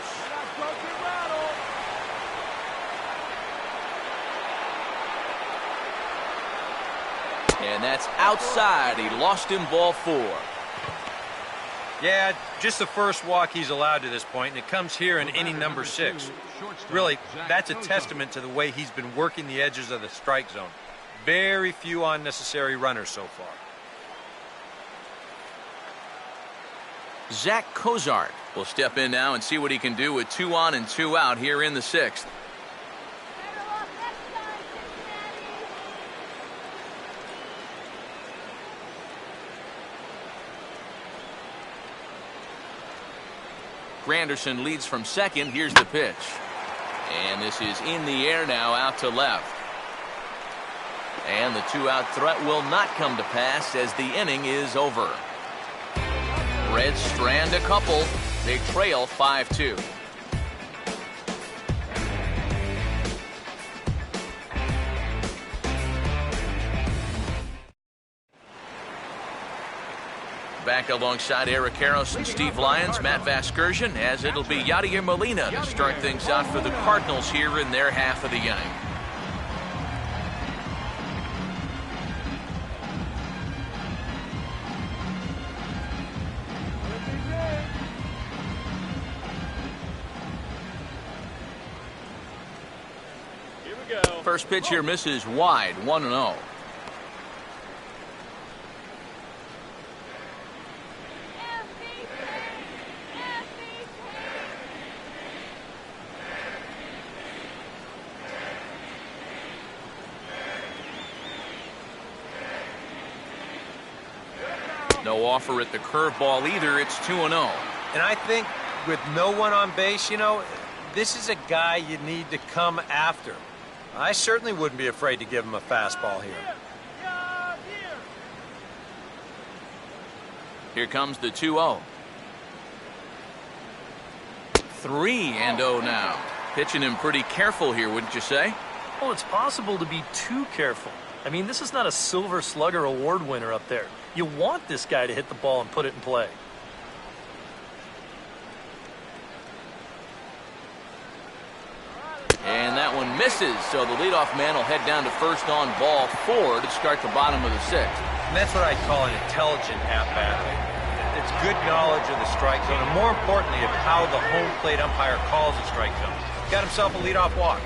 And that's outside. He lost him, ball 4. Yeah, just the first walk he's allowed to this point, and it comes here in inning number 6. Really, that's a testament to the way he's been working the edges of the strike zone. Very few unnecessary runners so far. Zach Cozart will step in now and see what he can do with 2 on and 2 out here in the 6th. Granderson leads from second. Here's the pitch. And this is in the air now, out to left. And the 2-out threat will not come to pass as the inning is over. Reds strand a couple. They trail 5-2. Back alongside Eric Harris and Steve Lyons, Matt Vasgersian, as it'll be Yadier Molina to start things out for the Cardinals here in their half of the inning. Here we go. First pitch here misses wide, 1-0. No offer at the curveball either. It's 2-0. And I think with no one on base, you know, this is a guy you need to come after. I certainly wouldn't be afraid to give him a fastball here. Here comes the 2-0. 3-0 now. Pitching him pretty careful here, wouldn't you say? Well, it's possible to be too careful. I mean, this is not a Silver Slugger award winner up there. You want this guy to hit the ball and put it in play. And that one misses, so the leadoff man will head down to first on ball 4 to start the bottom of the 6th. And that's what I call an intelligent at-bat. It's good knowledge of the strike zone, and more importantly, of how the home plate umpire calls the strike zone. Got himself a leadoff walk.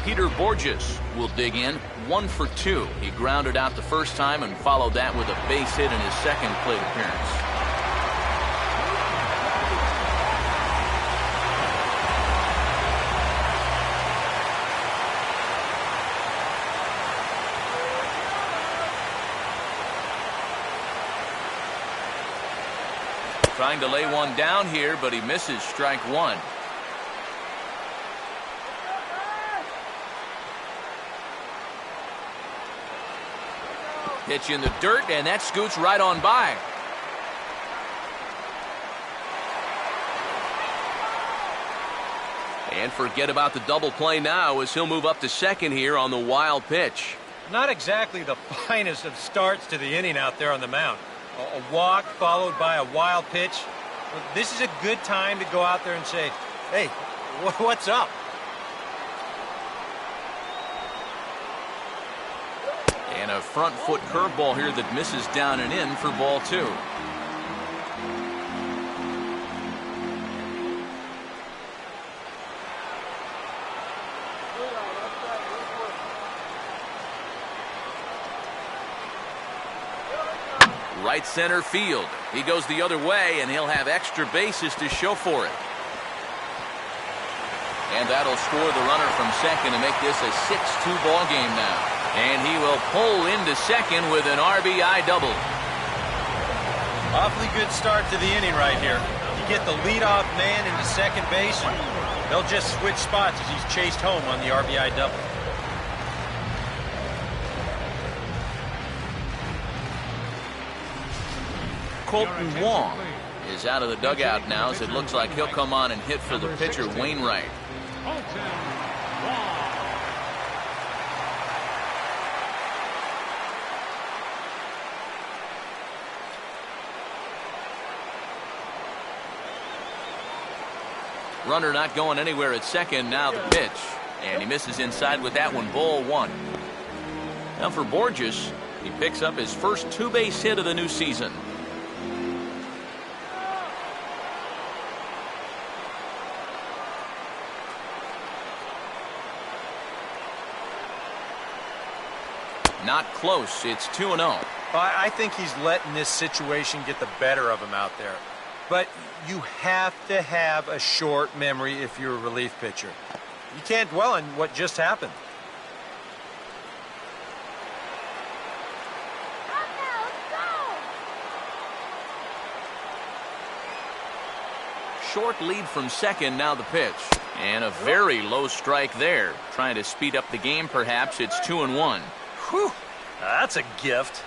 Peter Borges will dig in, 1 for 2. He grounded out the first time and followed that with a base hit in his second plate appearance. Trying to lay one down here, but he misses strike 1. Pitch in the dirt, and that scoots right on by. And forget about the double play now as he'll move up to second here on the wild pitch. Not exactly the finest of starts to the inning out there on the mound. A walk followed by a wild pitch. This is a good time to go out there and say, hey, what's up? And a front foot curveball here that misses down and in for ball 2. Right center field. He goes the other way, and he'll have extra bases to show for it. And that'll score the runner from second to make this a 6-2 ball game now. And he will pull into second with an RBI double. Awfully good start to the inning right here. You get the leadoff man into second base, and they'll just switch spots as he's chased home on the RBI double. Colton Wong is out of the dugout now, as it looks like he'll come on and hit for the pitcher, Wainwright. Runner not going anywhere at second. Now the pitch, and he misses inside with that one. Ball 1. Now for Borges, he picks up his first two-base hit of the new season. Not close. It's 2-0. I think he's letting this situation get the better of him out there. But you have to have a short memory if you're a relief pitcher. You can't dwell on what just happened. Short lead from second. Now the pitch. And a very low strike there. Trying to speed up the game, perhaps. It's 2-1. Whew, that's a gift.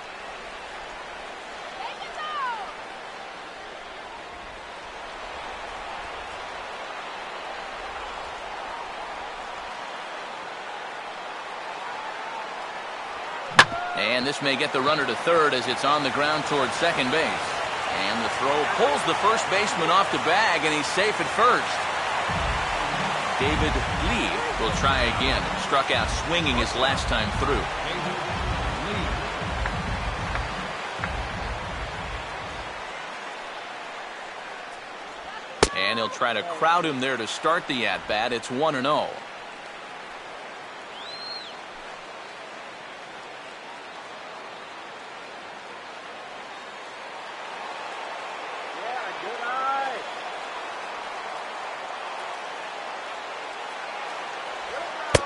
And this may get the runner to third as it's on the ground towards second base. And the throw pulls the first baseman off the bag, and he's safe at first. David Lee will try again. Struck out swinging his last time through. And he'll try to crowd him there to start the at-bat. It's 1-0.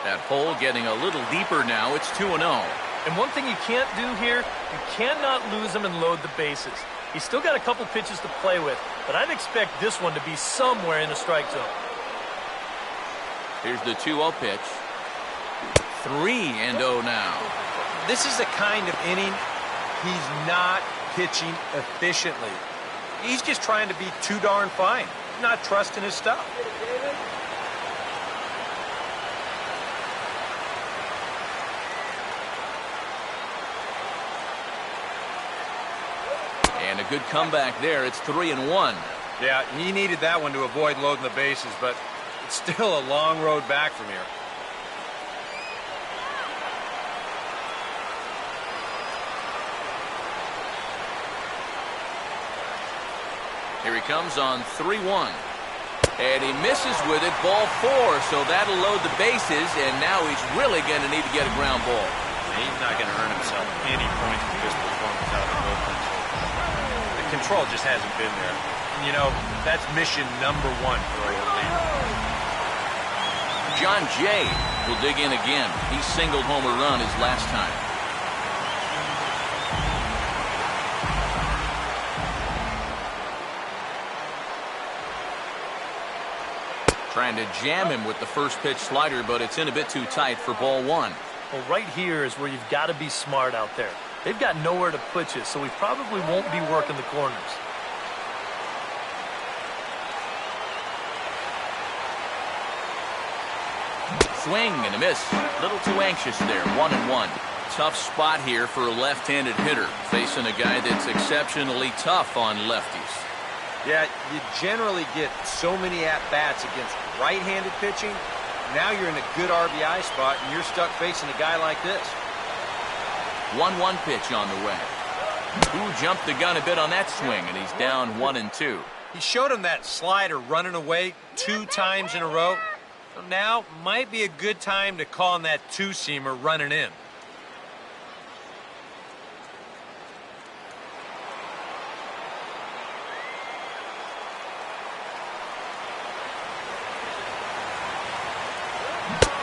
That hole getting a little deeper now. It's 2-0. And one thing you can't do here, you cannot lose him and load the bases. He's still got a couple pitches to play with, but I'd expect this one to be somewhere in the strike zone. Here's the 2-0 pitch. 3-0 now. This is the kind of inning he's not pitching efficiently. He's just trying to be too darn fine, not trusting his stuff. And a good comeback there. It's 3-1. Yeah, he needed that one to avoid loading the bases, but it's still a long road back from here. Here he comes on 3-1. And he misses with it. Ball 4, so that'll load the bases, and now he's really going to need to get a ground ball. He's not going to earn himself any points with this performance out of the bullpen. The control just hasn't been there. And, you know, that's mission number 1 for a reliever. John Jay will dig in again. He singled home a run his last time. Trying to jam him with the first pitch slider, but it's in a bit too tight for ball 1. Well, right here is where you've got to be smart out there. They've got nowhere to put you, so we probably won't be working the corners. Swing and a miss. A little too anxious there. 1-1. Tough spot here for a left-handed hitter, facing a guy that's exceptionally tough on lefties. Yeah, you generally get so many at-bats against right-handed pitching. Now you're in a good RBI spot, and you're stuck facing a guy like this. 1-1 pitch on the way. Who jumped the gun a bit on that swing, and he's down 1-2. He showed him that slider running away 2 times in a row. So now might be a good time to call on that 2-seamer running in.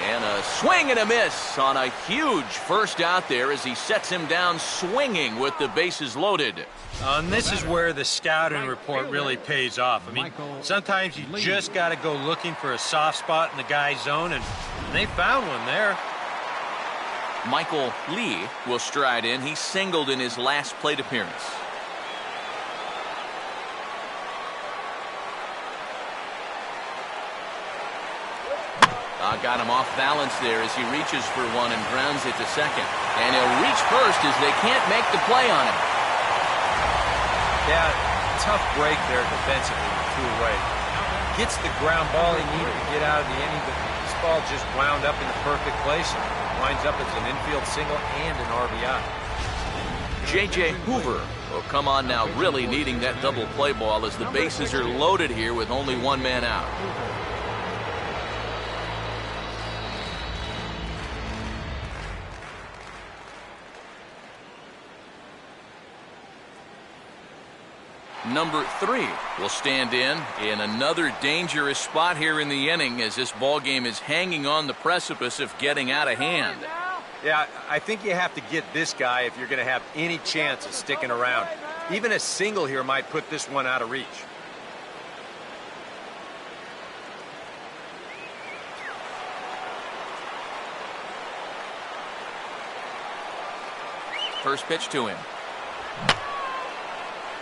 And a swing and a miss on a huge first out there as he sets him down swinging with the bases loaded. And this is where the scouting report really pays off. I mean, sometimes you just got to go looking for a soft spot in the guy's zone, and they found one there. Michael Lee will stride in. He singled in his last plate appearance. Got him off balance there as he reaches for one and grounds it to second. And he'll reach first as they can't make the play on him. Yeah, tough break there defensively with 2 away. Gets the ground ball he needed to get out of the inning, but this ball just wound up in the perfect place and winds up as an infield single and an RBI. J.J. Hoover will come on now, really needing that double play ball as the bases are loaded here with only 1 man out. Number 3 will stand in another dangerous spot here in the inning as this ball game is hanging on the precipice of getting out of hand. Yeah, I think you have to get this guy if you're going to have any chance of sticking around. Even a single here might put this one out of reach. First pitch to him.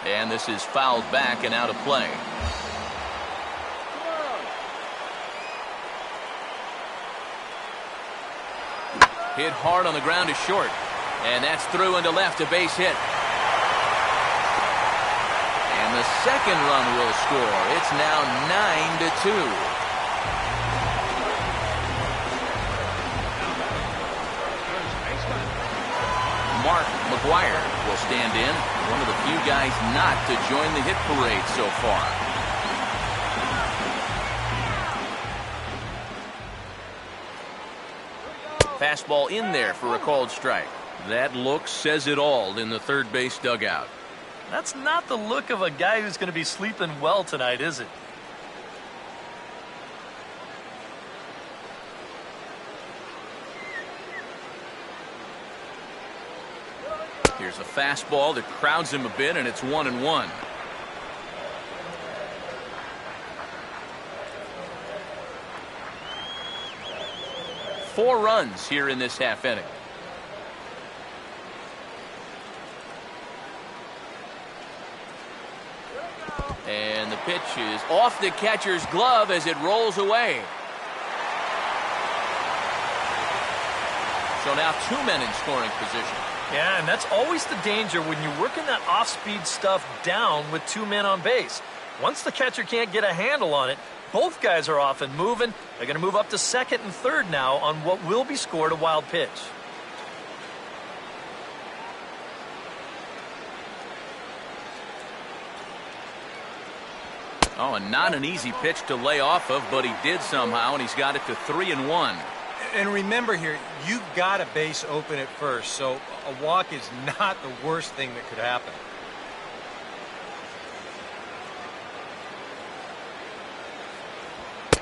And this is fouled back and out of play. Hit hard on the ground is short. And that's through into left, a base hit. And the second run will score. It's now 9-2. Mark McGuire will stand in. One of the few guys not to join the hit parade so far. Fastball in there for a called strike. That look says it all in the third base dugout. That's not the look of a guy who's going to be sleeping well tonight, is it? Here's a fastball that crowds him a bit, and it's 1-1. Four runs here in this half inning. And the pitch is off the catcher's glove as it rolls away. So now two men in scoring position. Yeah, and that's always the danger when you're working that off-speed stuff down with two men on base. Once the catcher can't get a handle on it, both guys are off and moving. They're going to move up to second and third now on what will be scored a wild pitch. Oh, and not an easy pitch to lay off of, but he did somehow, and he's got it to 3-1. And remember here, you've got a base open at first, so a walk is not the worst thing that could happen.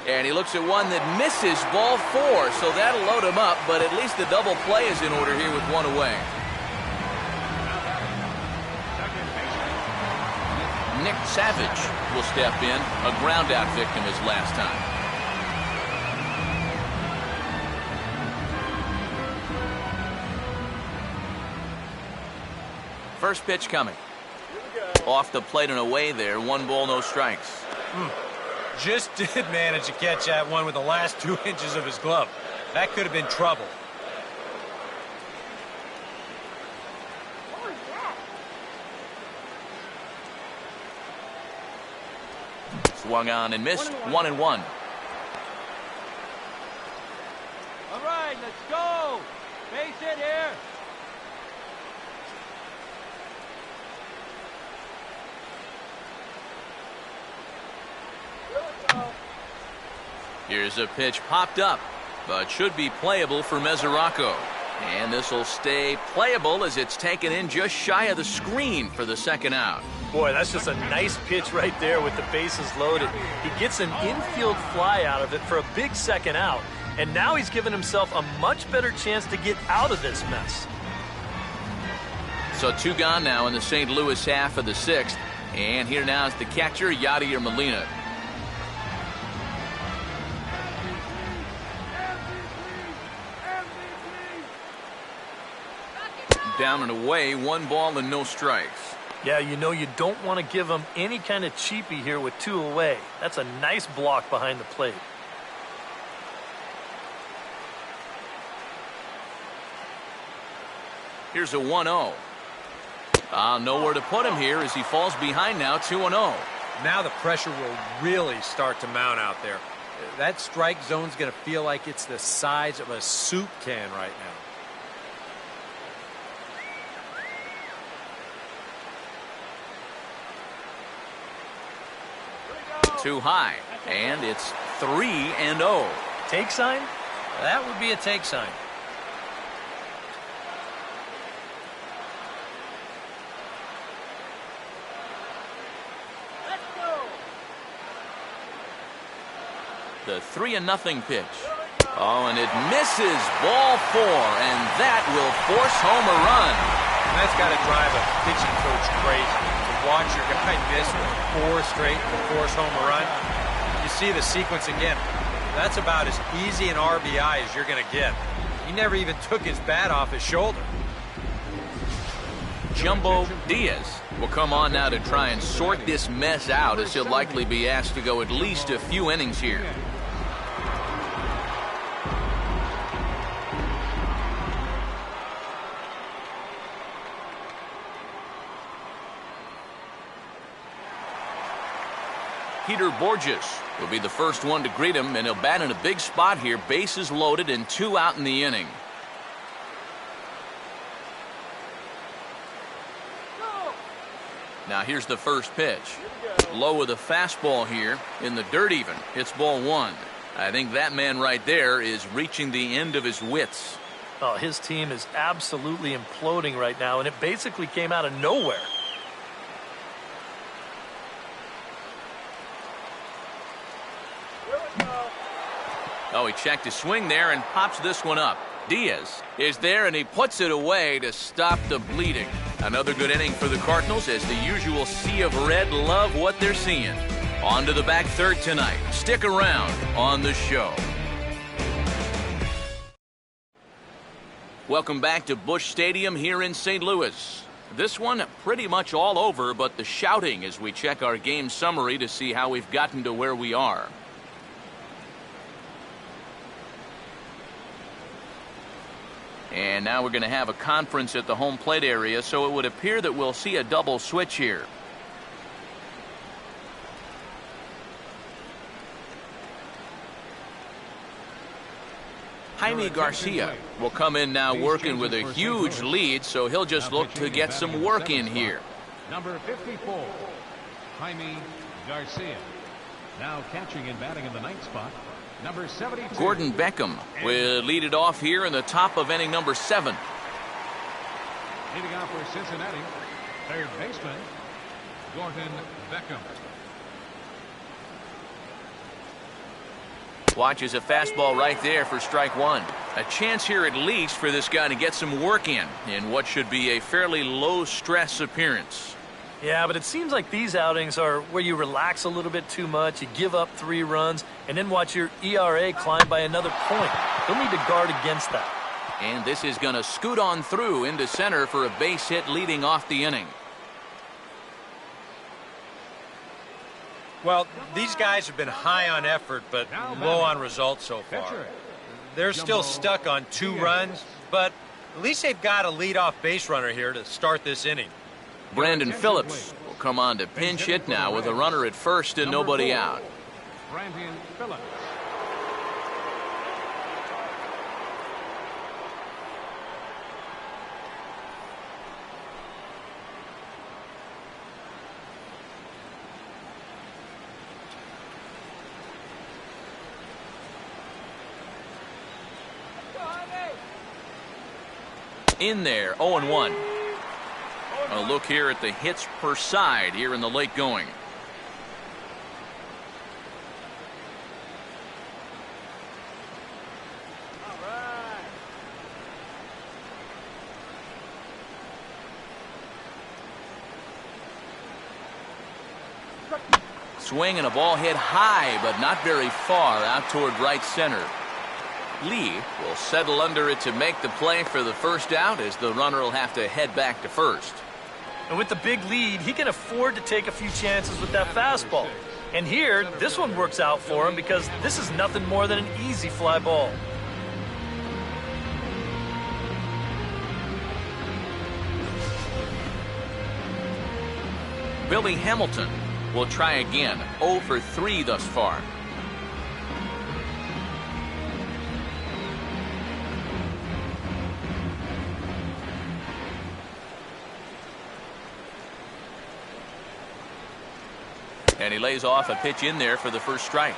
And he looks at one that misses, ball 4, so that'll load him up, but at least the double play is in order here with one away. Nick Savage will step in, a ground out victim his last time. First pitch coming. Off the plate and away there. 1 ball, no strikes. Just did manage to catch that one with the last 2 inches of his glove. That could have been trouble. What was that? Swung on and missed. 1-1. All right, let's go. Base hit here. Here's a pitch popped up, but should be playable for Mesoraco. And this will stay playable as it's taken in just shy of the screen for the second out. Boy, that's just a nice pitch right there with the bases loaded. He gets an infield fly out of it for a big second out, and now he's given himself a much better chance to get out of this mess. So 2 gone now in the St. Louis half of the 6th. And here now is the catcher, Yadier Molina. Down and away, 1 ball and no strikes. Yeah, you know you don't want to give him any kind of cheapie here with 2 away. That's a nice block behind the plate. Here's a 1-0. Nowhere to put him here as he falls behind now, 2-0. Now the pressure will really start to mount out there. That strike zone's going to feel like it's the size of a soup can right now. Too high, and it's 3-0. Take sign? That would be a take sign. Let's go. The 3-0 pitch. Oh, and it misses, ball 4, and that will force home a run. And that's got to drive a pitching coach crazy. To watch your guy miss with 4 straight and force home a run. You see the sequence again. That's about as easy an RBI as you're going to get. He never even took his bat off his shoulder. Jumbo Diaz will come on now to try and sort this mess out, as he'll likely be asked to go at least a few innings here. Peter Borges will be the first one to greet him, and he'll bat in a big spot here. Bases loaded and 2 out in the inning. Now here's the first pitch. Low with a fastball here in the dirt even. It's ball 1. I think that man right there is reaching the end of his wits. Oh, his team is absolutely imploding right now, and it basically came out of nowhere. Oh, he checked his swing there and pops this one up. Diaz is there, and he puts it away to stop the bleeding. Another good inning for the Cardinals as the usual sea of red love what they're seeing. On to the back third tonight. Stick around on the show. Welcome back to Busch Stadium here in St. Louis. This one pretty much all over, but the shouting as we check our game summary to see how we've gotten to where we are. And now we're going to have a conference at the home plate area, so it would appear that we'll see a double switch here. Jaime Garcia will come in now working with a huge lead, so he'll just look to get some work in here. Number 54, Jaime Garcia. Now catching and batting in the ninth spot. Number 72. Gordon Beckham will lead it off here in the top of inning number 7. Leading off for Cincinnati, third baseman, Gordon Beckham. Watches a fastball right there for strike 1. A chance here at least for this guy to get some work in what should be a fairly low-stress appearance. Yeah, but it seems like these outings are where you relax a little bit too much, you give up 3 runs, and then watch your ERA climb by another point. You'll need to guard against that. And this is going to scoot on through into center for a base hit leading off the inning. Well, these guys have been high on effort, but low on results so far. They're still stuck on 2 runs, but at least they've got a leadoff base runner here to start this inning. Brandon Phillips will come on to pinch hit now with a runner at first and nobody out. Brandon Phillips. In there, 0-1. A look here at the hits per side here in the late going. Swing and a ball hit high, but not very far out toward right center. Lee will settle under it to make the play for the first out as the runner will have to head back to first. And with the big lead, he can afford to take a few chances with that fastball. And here, this one works out for him because this is nothing more than an easy fly ball. Billy Hamilton will try again. 0 for 3 thus far. And he lays off a pitch in there for the first strike.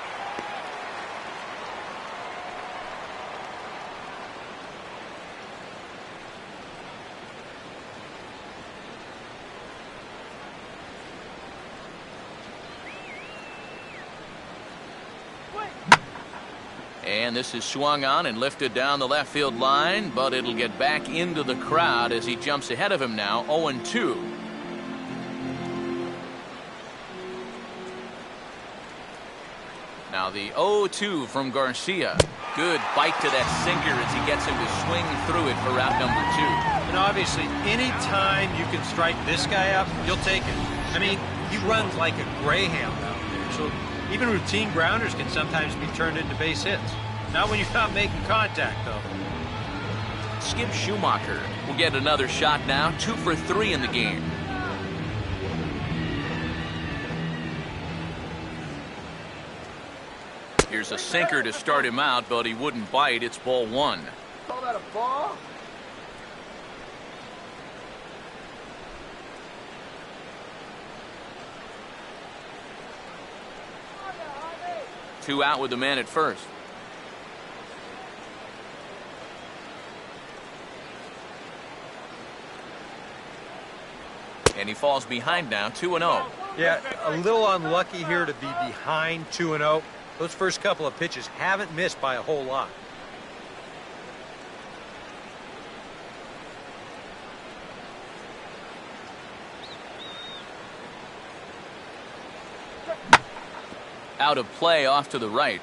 And this is swung on and lifted down the left field line, but it'll get back into the crowd as he jumps ahead of him now, 0-2. Now the 0-2 from Garcia. Good bite to that sinker as he gets him to swing through it for out number 2. And obviously, any time you can strike this guy up, you'll take it. I mean, he runs like a greyhound out there. So even routine grounders can sometimes be turned into base hits. Not when you're not making contact, though. Skip Schumacher will get another shot now. 2 for 3 in the game. Here's a sinker to start him out, but he wouldn't bite. It's ball one. Call that a ball? 2 out with the man at first. And he falls behind now, 2-0. Yeah, a little unlucky here to be behind 2-0. Those first couple of pitches haven't missed by a whole lot. Out of play off to the right.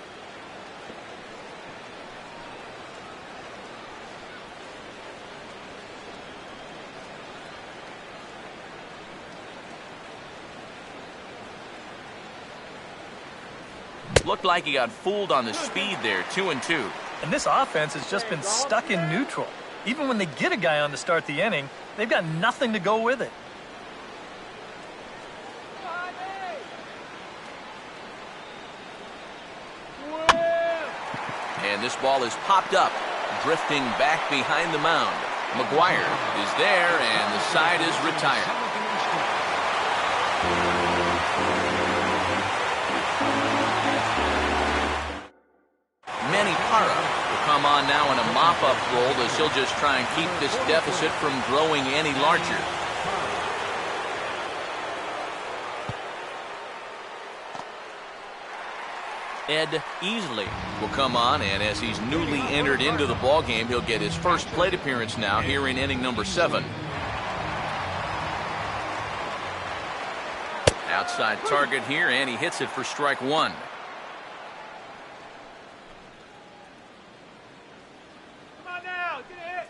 Looked like he got fooled on the speed there, 2-2. And this offense has just been stuck in neutral. Even when they get a guy on to start the inning, they've got nothing to go with it. And this ball is popped up, drifting back behind the mound. McGuire is there, and the side is retired. Manny Parra will come on now in a mop-up role as he'll just try and keep this deficit from growing any larger. Ed Easley will come on, and as he's newly entered into the ballgame, he'll get his first plate appearance now here in inning number 7. Outside target here, and he hits it for strike 1. Come on now, get a hit.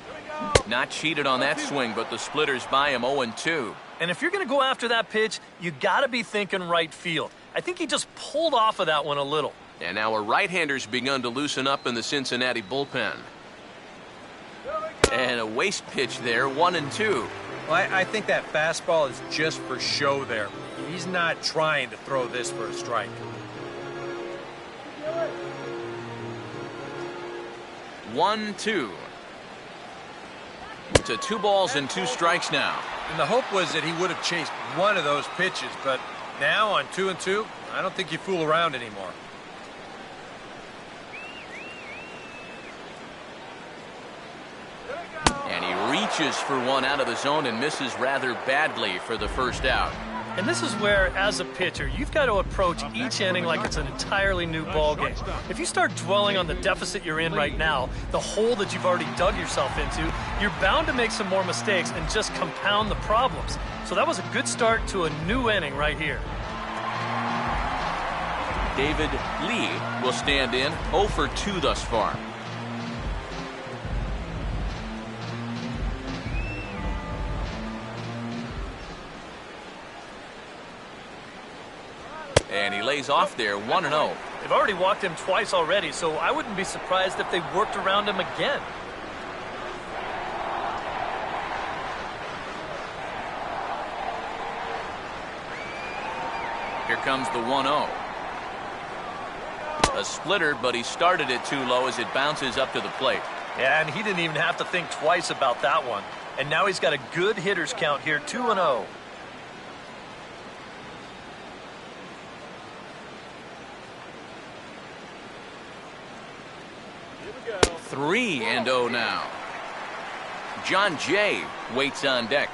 Here we go. Not cheated on that swing, but the splitters by him 0-2. And if you're going to go after that pitch, you got to be thinking right field. I think he just pulled off of that one a little. And now a right-hander's begun to loosen up in the Cincinnati bullpen. And a waste pitch there, 1-2. Well, I think that fastball is just for show there. He's not trying to throw this for a strike. 1-2. To 2 balls and 2 strikes now. And the hope was that he would have chased one of those pitches, but now on 2-2, I don't think you fool around anymore. And he reaches for one out of the zone and misses rather badly for the first out. And this is where, as a pitcher, you've got to approach each inning like it's an entirely new ballgame. If you start dwelling on the deficit you're in right now, the hole that you've already dug yourself into, you're bound to make some more mistakes and just compound the problems. So that was a good start to a new inning right here. David Lee will stand in, 0 for 2 thus far. And he lays off there, 1-0. They've already walked him twice already, so I wouldn't be surprised if they worked around him again. Here comes the 1-0. A splitter, but he started it too low as it bounces up to the plate. Yeah, and he didn't even have to think twice about that one. And now he's got a good hitter's count here, 2-0. 3-0 now. John Jay waits on deck.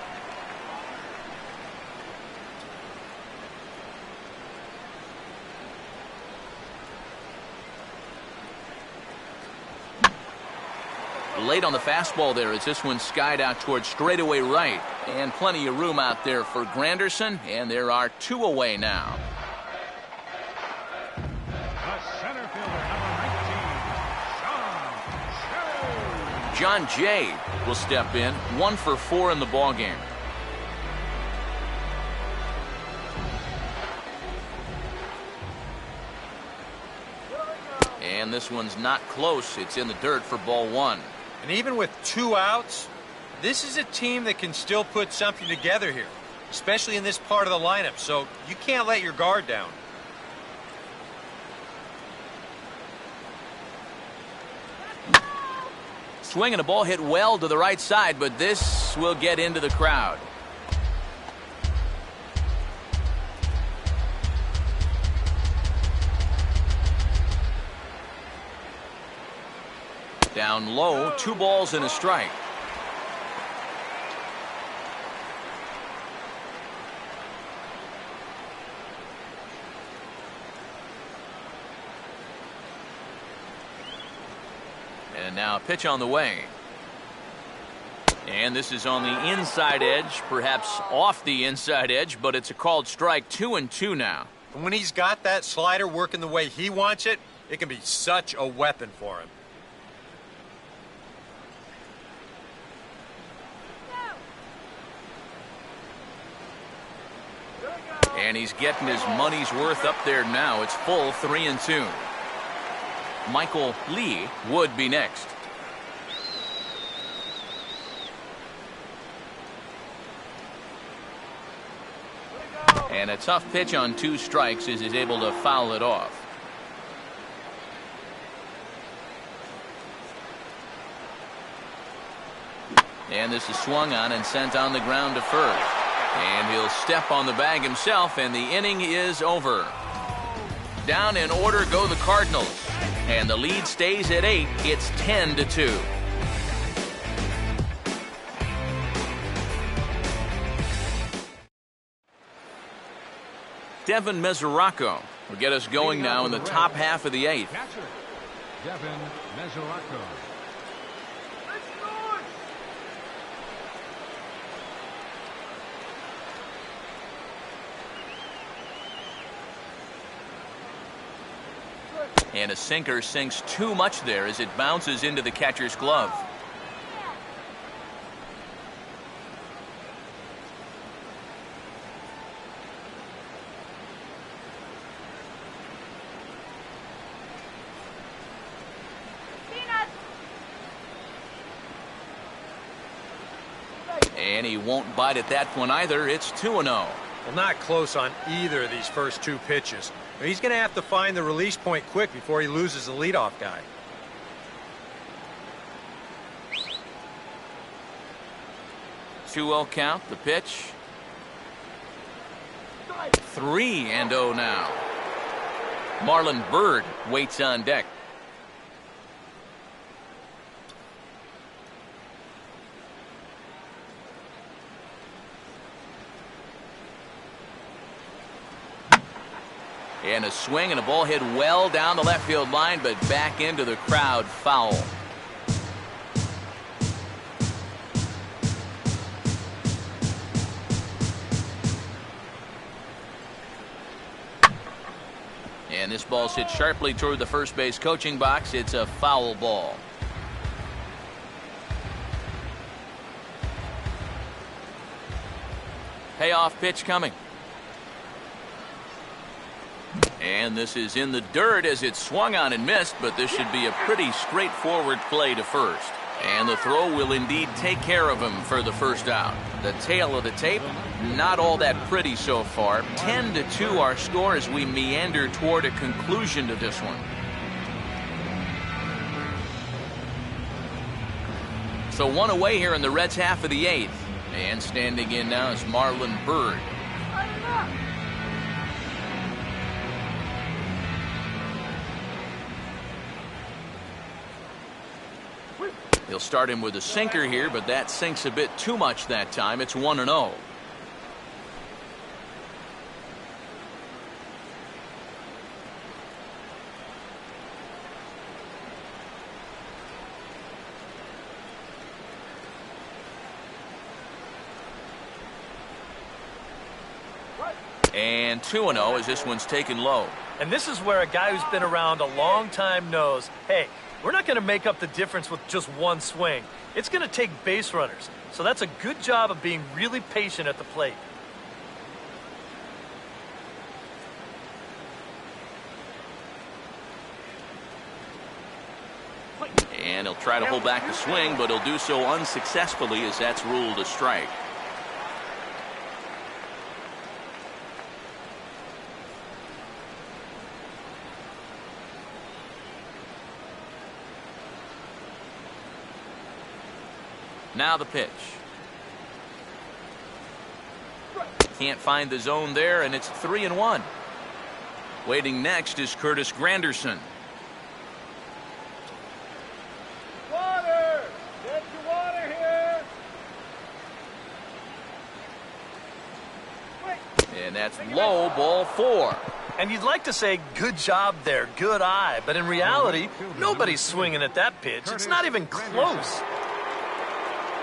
Late on the fastball there as this one skied out towards straightaway right. And plenty of room out there for Granderson, and there are 2 away now. John Jay will step in, 1 for 4 in the ballgame. And this one's not close. It's in the dirt for ball 1. And even with 2 outs, This is a team that can still put something together here, especially in this part of the lineup, so you can't let your guard down. Swinging a ball hit well to the right side, but this will get into the crowd. Down low, 2 balls and a strike. And now a pitch on the way. And this is on the inside edge, perhaps off the inside edge, but it's a called strike. 2-2 now. And when he's got that slider working the way he wants it, it can be such a weapon for him. And he's getting his money's worth up there now. It's full 3-2. Michael Lee would be next. And a tough pitch on 2 strikes as he's able to foul it off. And this is swung on and sent on the ground to first. And he'll step on the bag himself, and the inning is over. Down in order go the Cardinals. And the lead stays at 8. It's 10-2. Devin Mesoraco will get us going now in the top half of the 8th. Catcher, Devin Mesoraco. And a sinker sinks too much there as it bounces into the catcher's glove. And he won't bite at that one either. It's 2-0. Well, not close on either of these first 2 pitches. He's going to have to find the release point quick before he loses the leadoff guy. Two-oh count, the pitch. 3-0 now. Marlon Byrd waits on deck. And a swing and a ball hit well down the left field line, but back into the crowd, foul. And this ball's hit sharply toward the first base coaching box. It's a foul ball. Payoff pitch coming. And this is in the dirt as it swung on and missed, but this should be a pretty straightforward play to first. And the throw will indeed take care of him for the first out. The tail of the tape, not all that pretty so far. 10-2 our score as we meander toward a conclusion to this one. So 1 away here in the Reds' half of the 8th. And standing in now is Marlon Byrd. He'll start him with a sinker here, but that sinks a bit too much that time. It's 1-0. And 2-0 as this one's taken low. And this is where a guy who's been around a long time knows, hey, we're not going to make up the difference with just one swing. It's going to take base runners. So that's a good job of being really patient at the plate. And he'll try to hold back the swing, but he'll do so unsuccessfully as that's ruled a strike. Now the pitch. Can't find the zone there, and it's 3-1. Waiting next is Curtis Granderson. Water! Get your water here! And that's low, ball 4. And you'd like to say, good job there, good eye. But in reality, nobody's swinging at that pitch. It's not even close.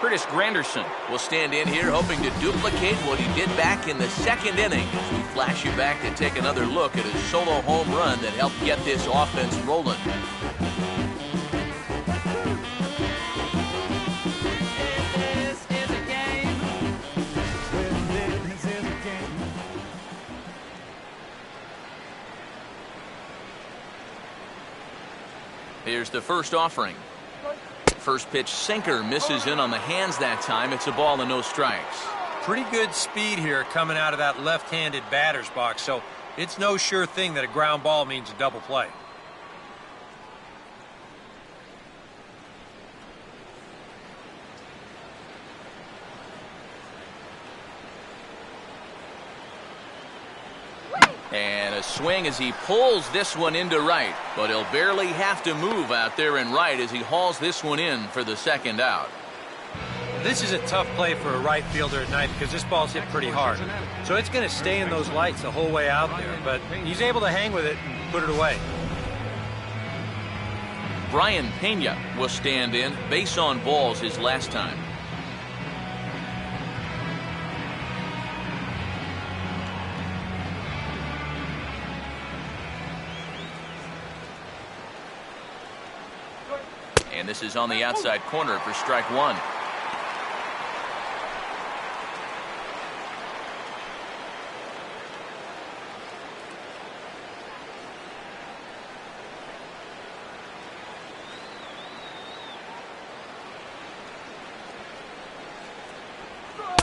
Curtis Granderson will stand in here hoping to duplicate what he did back in the second inning. As we flash you back to take another look at his solo home run that helped get this offense rolling. Here's the first offering. First pitch sinker misses in on the hands that time. It's a ball and no strikes. Pretty good speed here coming out of that left-handed batter's box, so it's no sure thing that a ground ball means a double play. And a swing as he pulls this one into right, but he'll barely have to move out there in right as he hauls this one in for the second out. This is a tough play for a right fielder at night because this ball's hit pretty hard. So it's going to stay in those lights the whole way out there, but he's able to hang with it and put it away. Brian Pena will stand in, base on balls his last time. And this is on the outside corner for strike one.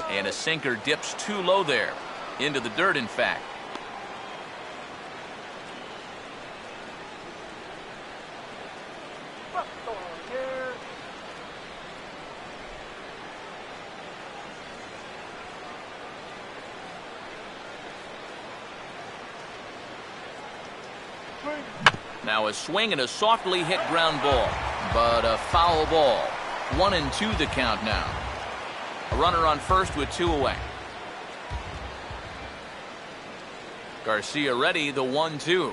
And a sinker dips too low there. Into the dirt, in fact. Now a swing and a softly hit ground ball, but a foul ball. 1-2 the count now. A runner on first with 2 away. Garcia ready, the 1-2.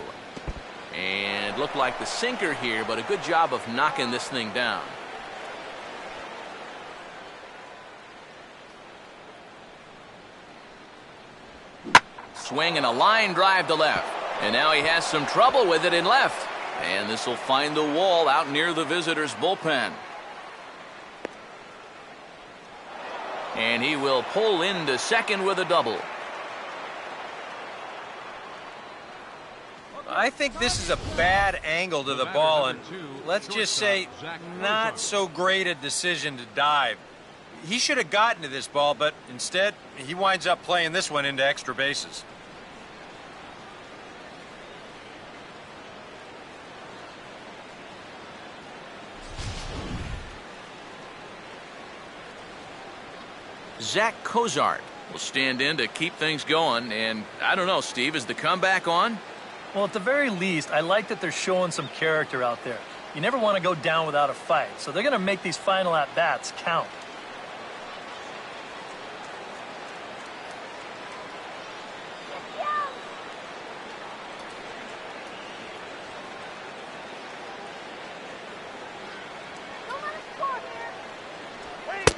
And looked like the sinker here, but a good job of knocking this thing down. Swing and a line drive to left. And now he has some trouble with it in left. And this will find the wall out near the visitors' bullpen. And he will pull into second with a double. I think this is a bad angle to the ball, and let's just say not so great a decision to dive. He should have gotten to this ball, but instead he winds up playing this one into extra bases. Zach Cozart will stand in to keep things going. And I don't know, Steve, is the comeback on? Well, at the very least, I like that they're showing some character out there. You never want to go down without a fight, so they're going to make these final at-bats count.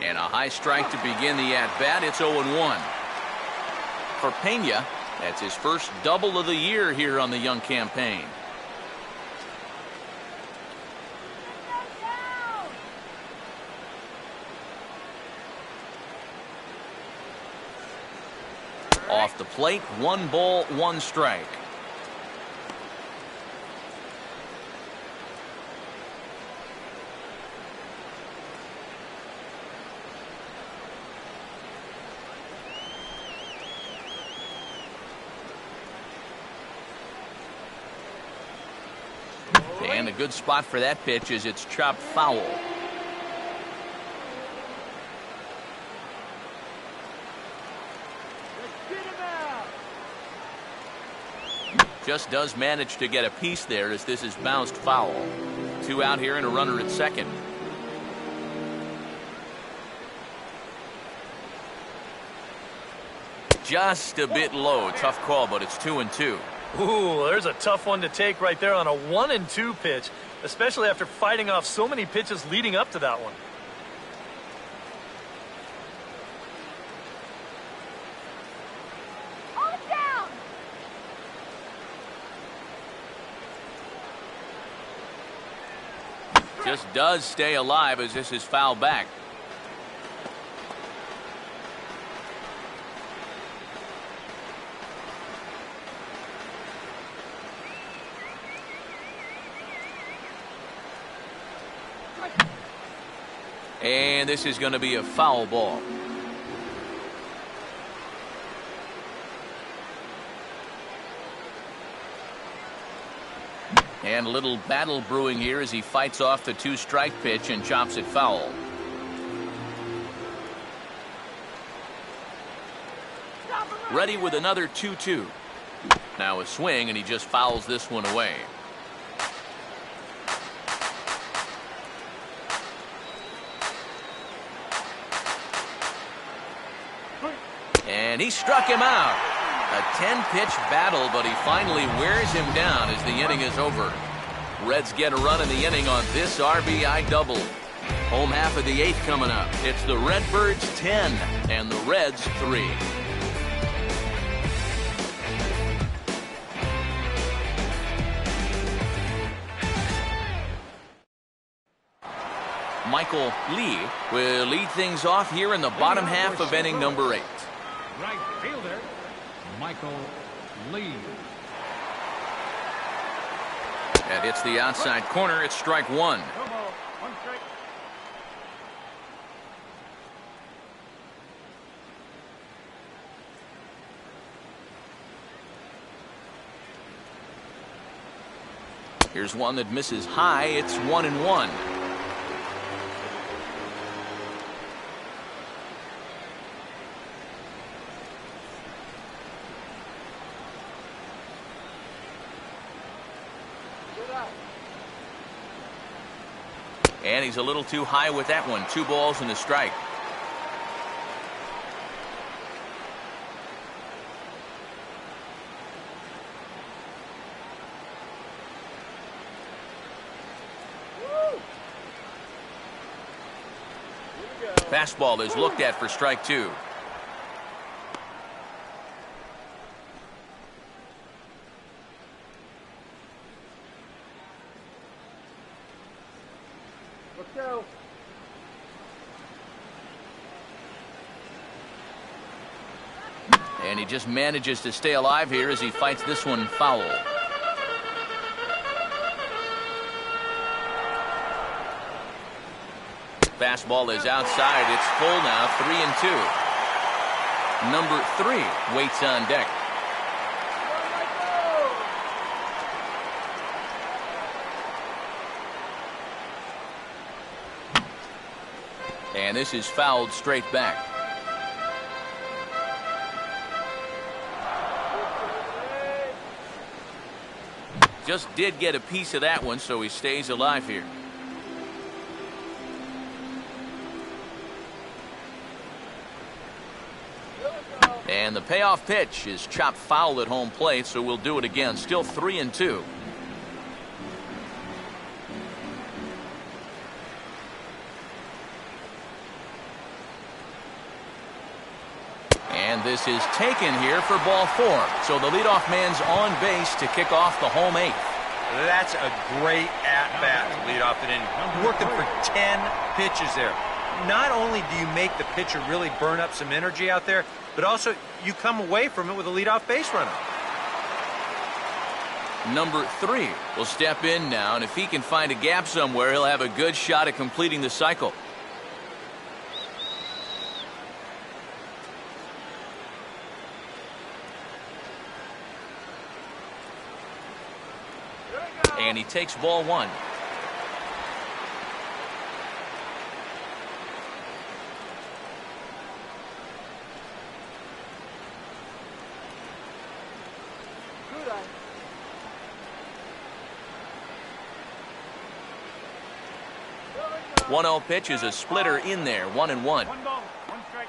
And a high strike to begin the at-bat. It's 0-1. For Pena, that's his first double of the year here on the young campaign. Off the plate, 1 ball, 1 strike. And a good spot for that pitch is it's chopped foul. Just does manage to get a piece there as this is bounced foul. 2 out here and a runner at second. Just a bit low. Tough call, but it's 2-2. Ooh, there's a tough one to take right there on a 1-2 pitch, especially after fighting off so many pitches leading up to that one. On down. Just does stay alive as this is fouled back. And this is going to be a foul ball. And a little battle brewing here as he fights off the 2-strike pitch and chops it foul. Ready with another 2-2. Now a swing, and he just fouls this one away. And he struck him out. A 10-pitch battle, but he finally wears him down as the inning is over. Reds get a run in the inning on this RBI double. Home half of the 8th coming up. It's the Redbirds 10 and the Reds 3. Michael Lee will lead things off here in the bottom half of inning number 8. Right fielder, Michael Lee. That hits the outside corner. It's strike 1. No ball. 1 strike. Here's one that misses high. It's 1-1. And he's a little too high with that one. 2 balls and a strike. Fastball is looked at for strike 2. Let's go. And he just manages to stay alive here as he fights this one foul. Fastball is outside. It's full now. 3-2. Number 3 waits on deck. And this is fouled straight back. Just did get a piece of that one, so he stays alive here. And the payoff pitch is chopped foul at home plate, so we'll do it again. Still 3-2. And this is taken here for ball 4. So the leadoff man's on base to kick off the home 8th. That's a great at-bat to lead off an inning. You worked him for 10 pitches there. Not only do you make the pitcher really burn up some energy out there, but also you come away from it with a leadoff base runner. Number 3 will step in now, and if he can find a gap somewhere, he'll have a good shot at completing the cycle. And he takes ball one. Good eye. 1-0 pitch is a splitter in there, 1-1. One ball, one strike.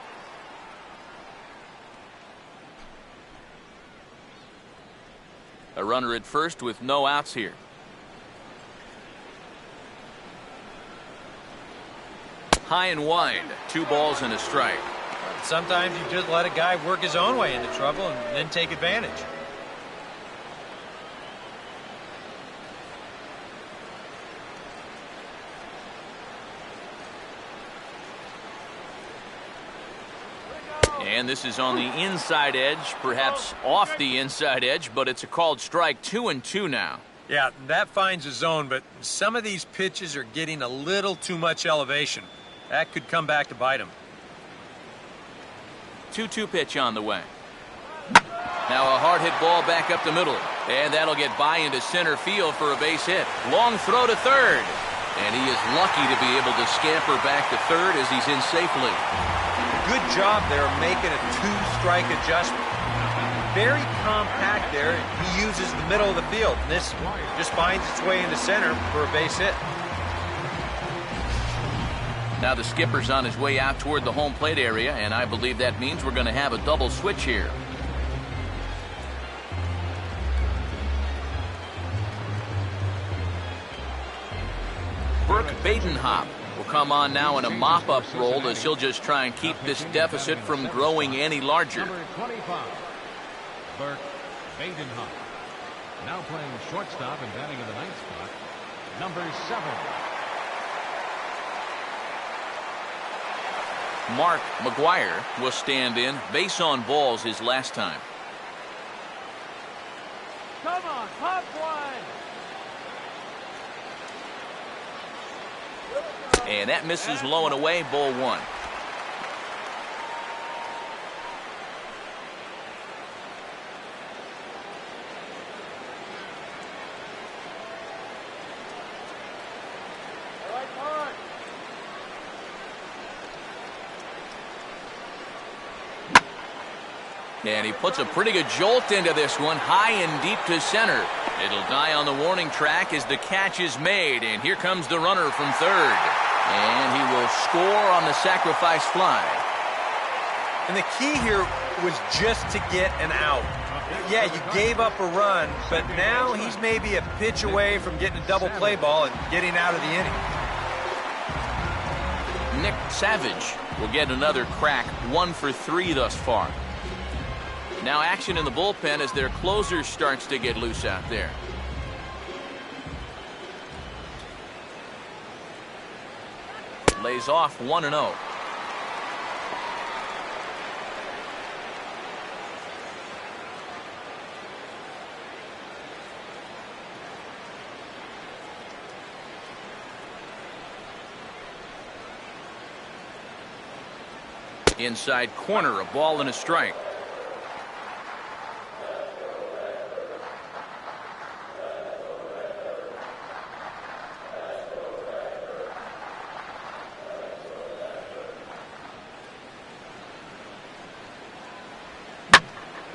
A runner at first with no outs here. High and wide, 2 balls and a strike. Sometimes you just let a guy work his own way into trouble and then take advantage. And this is on the inside edge, perhaps off the inside edge, but it's a called strike. 2-2 now. Yeah, that finds a zone, but some of these pitches are getting a little too much elevation. That could come back to bite him. 2-2 pitch on the way. Now a hard hit ball back up the middle, and that'll get by into center field for a base hit. Long throw to third, and he is lucky to be able to scamper back to third as he's in safely. Good job there making a 2-strike adjustment. Very compact there. He uses the middle of the field. And this just finds its way into center for a base hit. Now the skipper's on his way out toward the home plate area, and I believe that means we're going to have a double switch here. Burke Badenhop will come on now in a mop-up role as he'll just try and keep this deficit from growing any larger. Number 25, Burke Badenhop. Now playing shortstop and batting in the ninth spot, number 7. Mark McGuire will stand in. Base on balls his last time. Come on, pop one. And that misses low and away, ball 1. And he puts a pretty good jolt into this one, high and deep to center. It'll die on the warning track as the catch is made, and here comes the runner from third. And he will score on the sacrifice fly. And the key here was just to get an out. Yeah, you gave up a run, but now he's maybe a pitch away from getting a double play ball and getting out of the inning. Nick Savage will get another crack, 1 for 3 thus far. Now action in the bullpen as their closer starts to get loose out there. Lays off 1-0. Inside corner, a ball and a strike.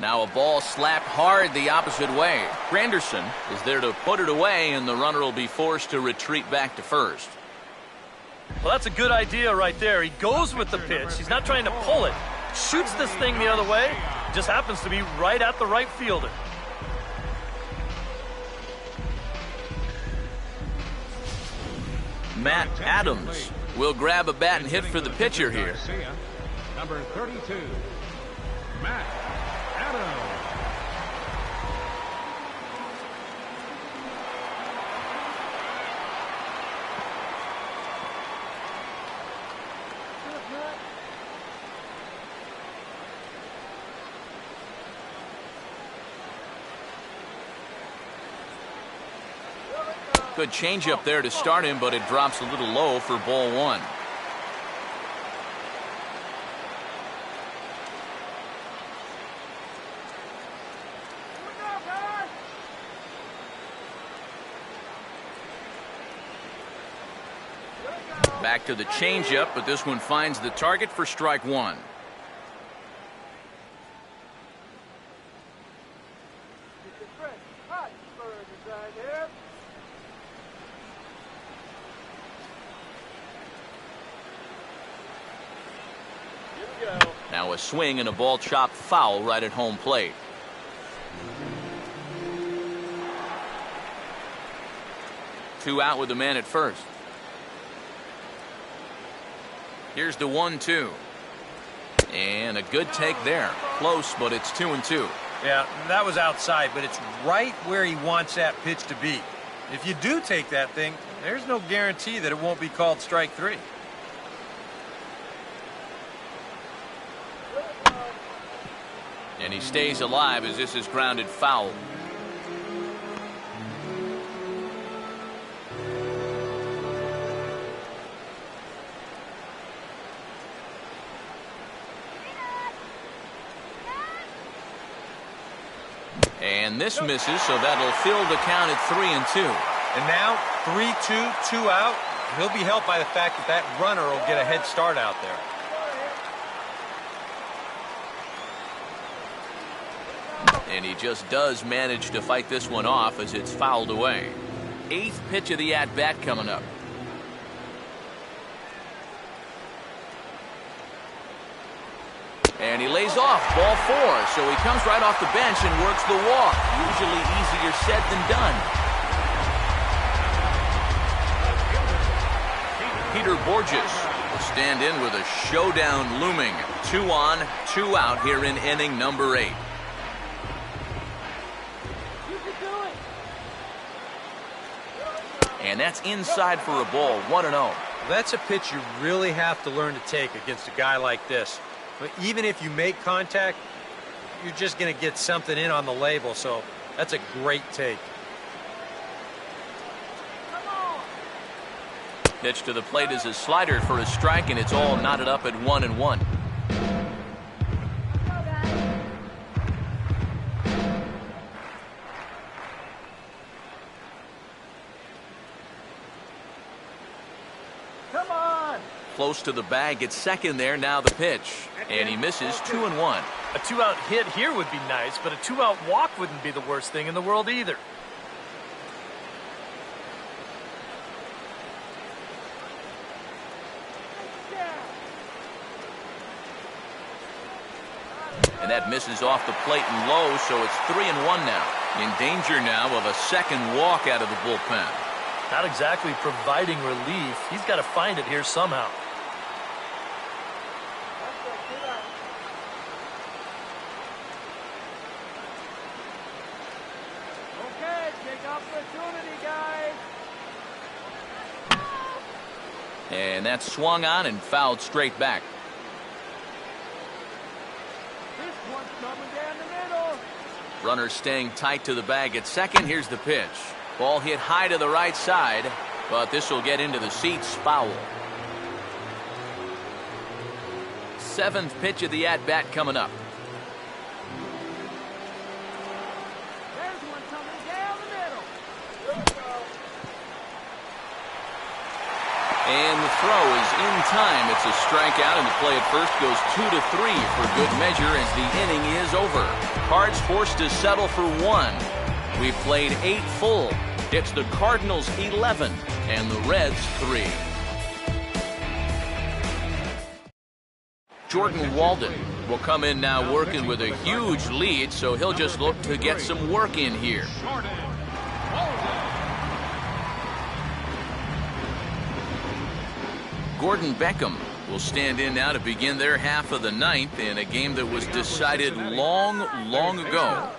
Now a ball slapped hard the opposite way. Granderson is there to put it away, and the runner will be forced to retreat back to first. Well, that's a good idea right there. He goes with the pitch. He's not trying to pull it. Shoots this thing the other way. Just happens to be right at the right fielder. Matt Adams will grab a bat and hit for the pitcher here. Number 32, Matt Adams. Good changeup there to start him, but it drops a little low for ball 1. Back to the changeup, but this one finds the target for strike one. Now a swing and a ball chopped foul right at home plate. Two out with the man at first. Here's the 1-2. And a good take there. Close, but it's 2-2. Yeah, that was outside, but it's right where he wants that pitch to be. If you do take that thing, there's no guarantee that it won't be called strike three. And he stays alive as this is grounded foul. And this misses, so that'll fill the count at 3-2. And now 3-2, 2 out. He'll be helped by the fact that that runner will get a head start out there. And he just does manage to fight this one off as it's fouled away. 8th pitch of the at-bat coming up. And he lays off, ball 4, so he comes right off the bench and works the walk. Usually easier said than done. Peter Borges will stand in with a showdown looming. 2 on, 2 out here in inning number 8. And that's inside for a ball, 1-0. That's a pitch you really have to learn to take against a guy like this. But even if you make contact, you're just going to get something in on the label, so that's a great take. Pitch to the plate is a slider for a strike, and it's all knotted up at 1-1. Close to the bag, gets second there, now the pitch. And he misses, 2-1. A 2-out hit here would be nice, but a 2-out walk wouldn't be the worst thing in the world either. And that misses off the plate and low, so it's 3-1 now. In danger now of a second walk out of the bullpen. Not exactly providing relief. He's got to find it here somehow. Okay, take opportunity, guys. And that's swung on and fouled straight back. This one's coming down the middle. Runner staying tight to the bag at second. Here's the pitch. Ball hit high to the right side, but this will get into the seats, foul. 7th pitch of the at-bat coming up. There's one coming down the middle. And the throw is in time. It's a strikeout, and the play at first goes 2-3 for good measure as the inning is over. Cards forced to settle for 1. We've played 8 full. It's the Cardinals 11 and the Reds 3. Jordan Walden will come in now working with a huge lead, so he'll just look to get some work in here. Gordon Beckham will stand in now to begin their half of the 9th in a game that was decided long ago.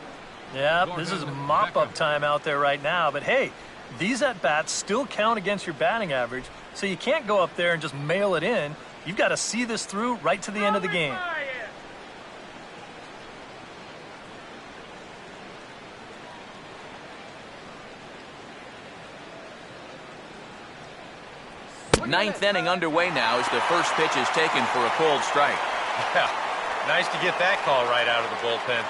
Yeah, this is mop-up time out there right now, but hey, these at-bats still count against your batting average, so you can't go up there and just mail it in. You've got to see this through right to the end of the game. Ninth inning underway now as the first pitch is taken for a cold strike. Yeah, nice to get that call right out of the bullpen.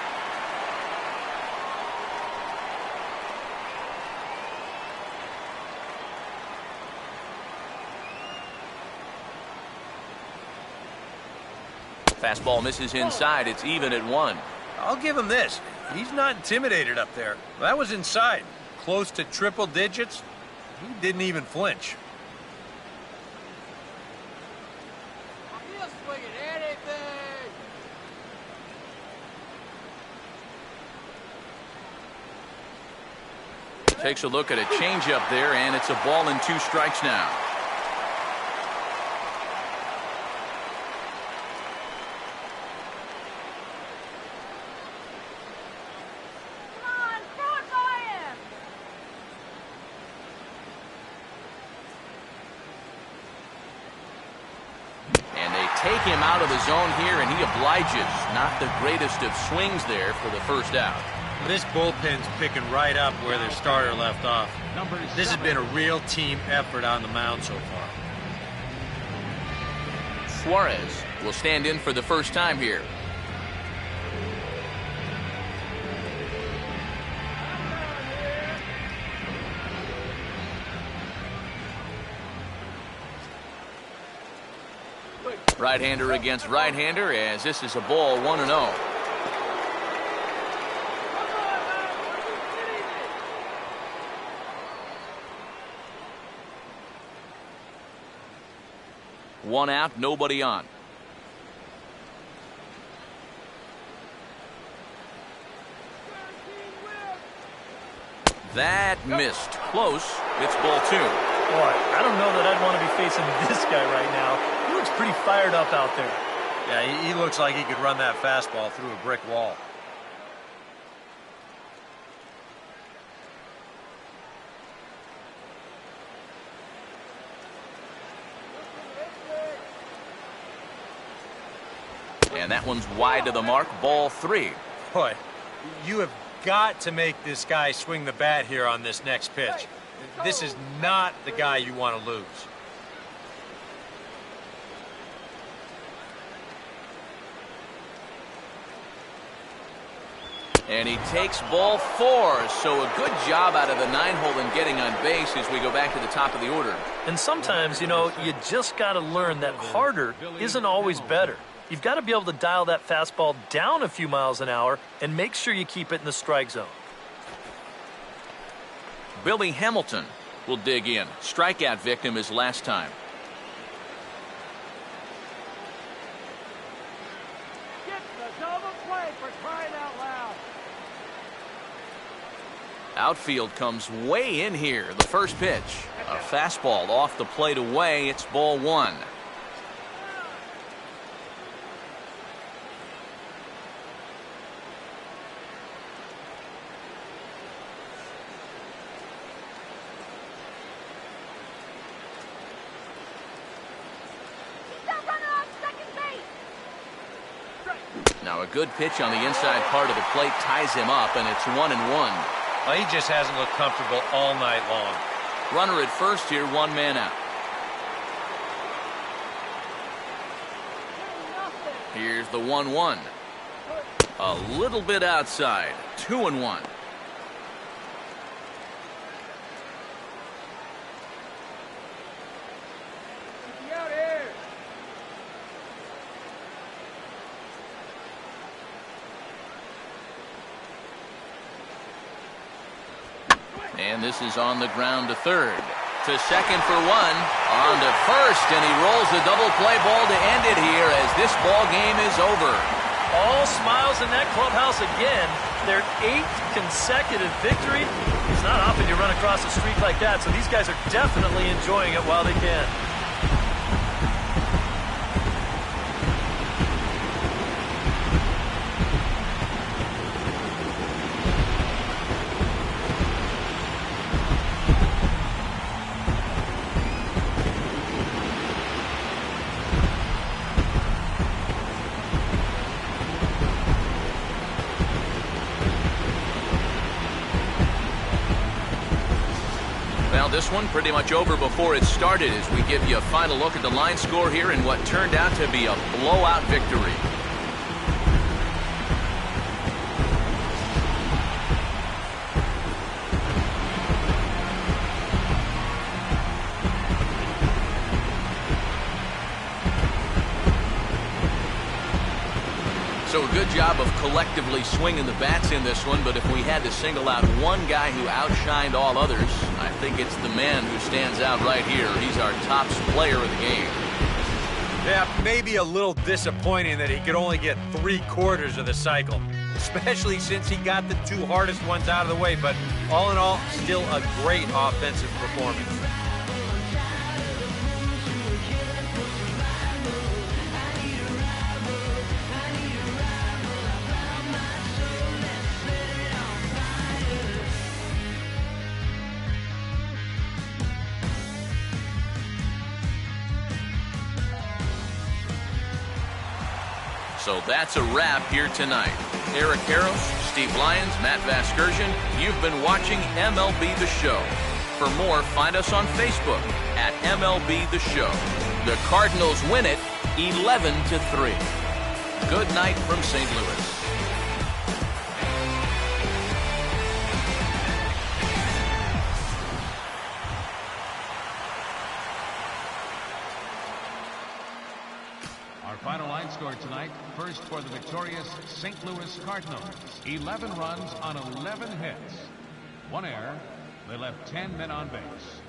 Fastball misses inside. It's even at 1. I'll give him this. He's not intimidated up there. That was inside. Close to triple digits. He didn't even flinch. He'll swing at anything. Takes a look at a changeup there, and it's a ball and 2 strikes now. Come on, throw it by him. And they take him out of the zone here, and he obliges. Not the greatest of swings there for the first out. This bullpen's picking right up where their starter left off. This has been a real team effort on the mound so far. Suarez will stand in for the first time here. Right-hander against right-hander, as this is a ball 1-0. One out, nobody on. That missed. Close. It's ball 2. Boy, I don't know that I'd want to be facing this guy right now. He looks pretty fired up out there. Yeah, he looks like he could run that fastball through a brick wall. And that one's wide to the mark. Ball 3. Boy, you have got to make this guy swing the bat here on this next pitch. This is not the guy you want to lose. And he takes ball 4. So a good job out of the 9-hole in getting on base as we go back to the top of the order. And sometimes, you know, you just got to learn that harder isn't always better. You've got to be able to dial that fastball down a few miles an hour and make sure you keep it in the strike zone. Billy Hamilton will dig in. Strikeout victim his last time. Get the double play for crying out loud. Outfield comes way in here. The first pitch. A fastball off the plate away. It's ball 1. Now a good pitch on the inside part of the plate ties him up, and it's 1-1. Well, he just hasn't looked comfortable all night long. Runner at first here, 1 man out. Here's the 1-1. A little bit outside. 2-1. And this is on the ground to third. To second for 1. On to first, and he rolls the double play ball to end it here as this ball game is over. All smiles in that clubhouse again. Their 8th consecutive victory. It's not often you run across a streak like that, so these guys are definitely enjoying it while they can. This one pretty much over before it started as we give you a final look at the line score here in what turned out to be a blowout victory. good job of collectively swinging the bats in this one, but if we had to single out one guy who outshined all others, I think it's the man who stands out right here. He's our top player of the game. Yeah, maybe a little disappointing that he could only get 3/4 of the cycle, especially since he got the 2 hardest ones out of the way, but all in all, still a great offensive performance. So that's a wrap here tonight. Eric Harros, Steve Lyons, Matt Vasgersian, you've been watching MLB The Show. For more, find us on Facebook at MLB The Show. The Cardinals win it 11-3. Good night from St. Louis. Final line score tonight. First for the victorious St. Louis Cardinals. 11 runs on 11 hits. 1 error. They left 10 men on base.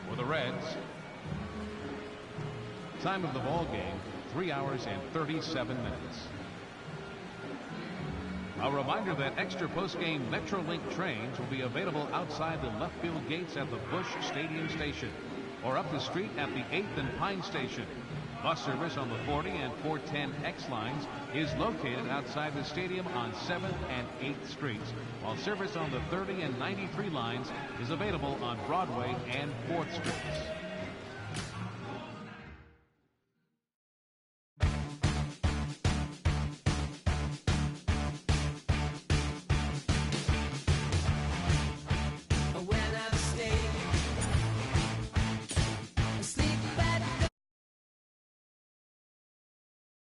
For the Reds, time of the ball game, 3 hours and 37 minutes. A reminder that extra postgame Metrolink trains will be available outside the left field gates at the Busch Stadium station, or up the street at the 8th and Pine Station. Bus service on the 40 and 410X lines is located outside the stadium on 7th and 8th Streets, while service on the 30 and 93 lines is available on Broadway and 4th Streets.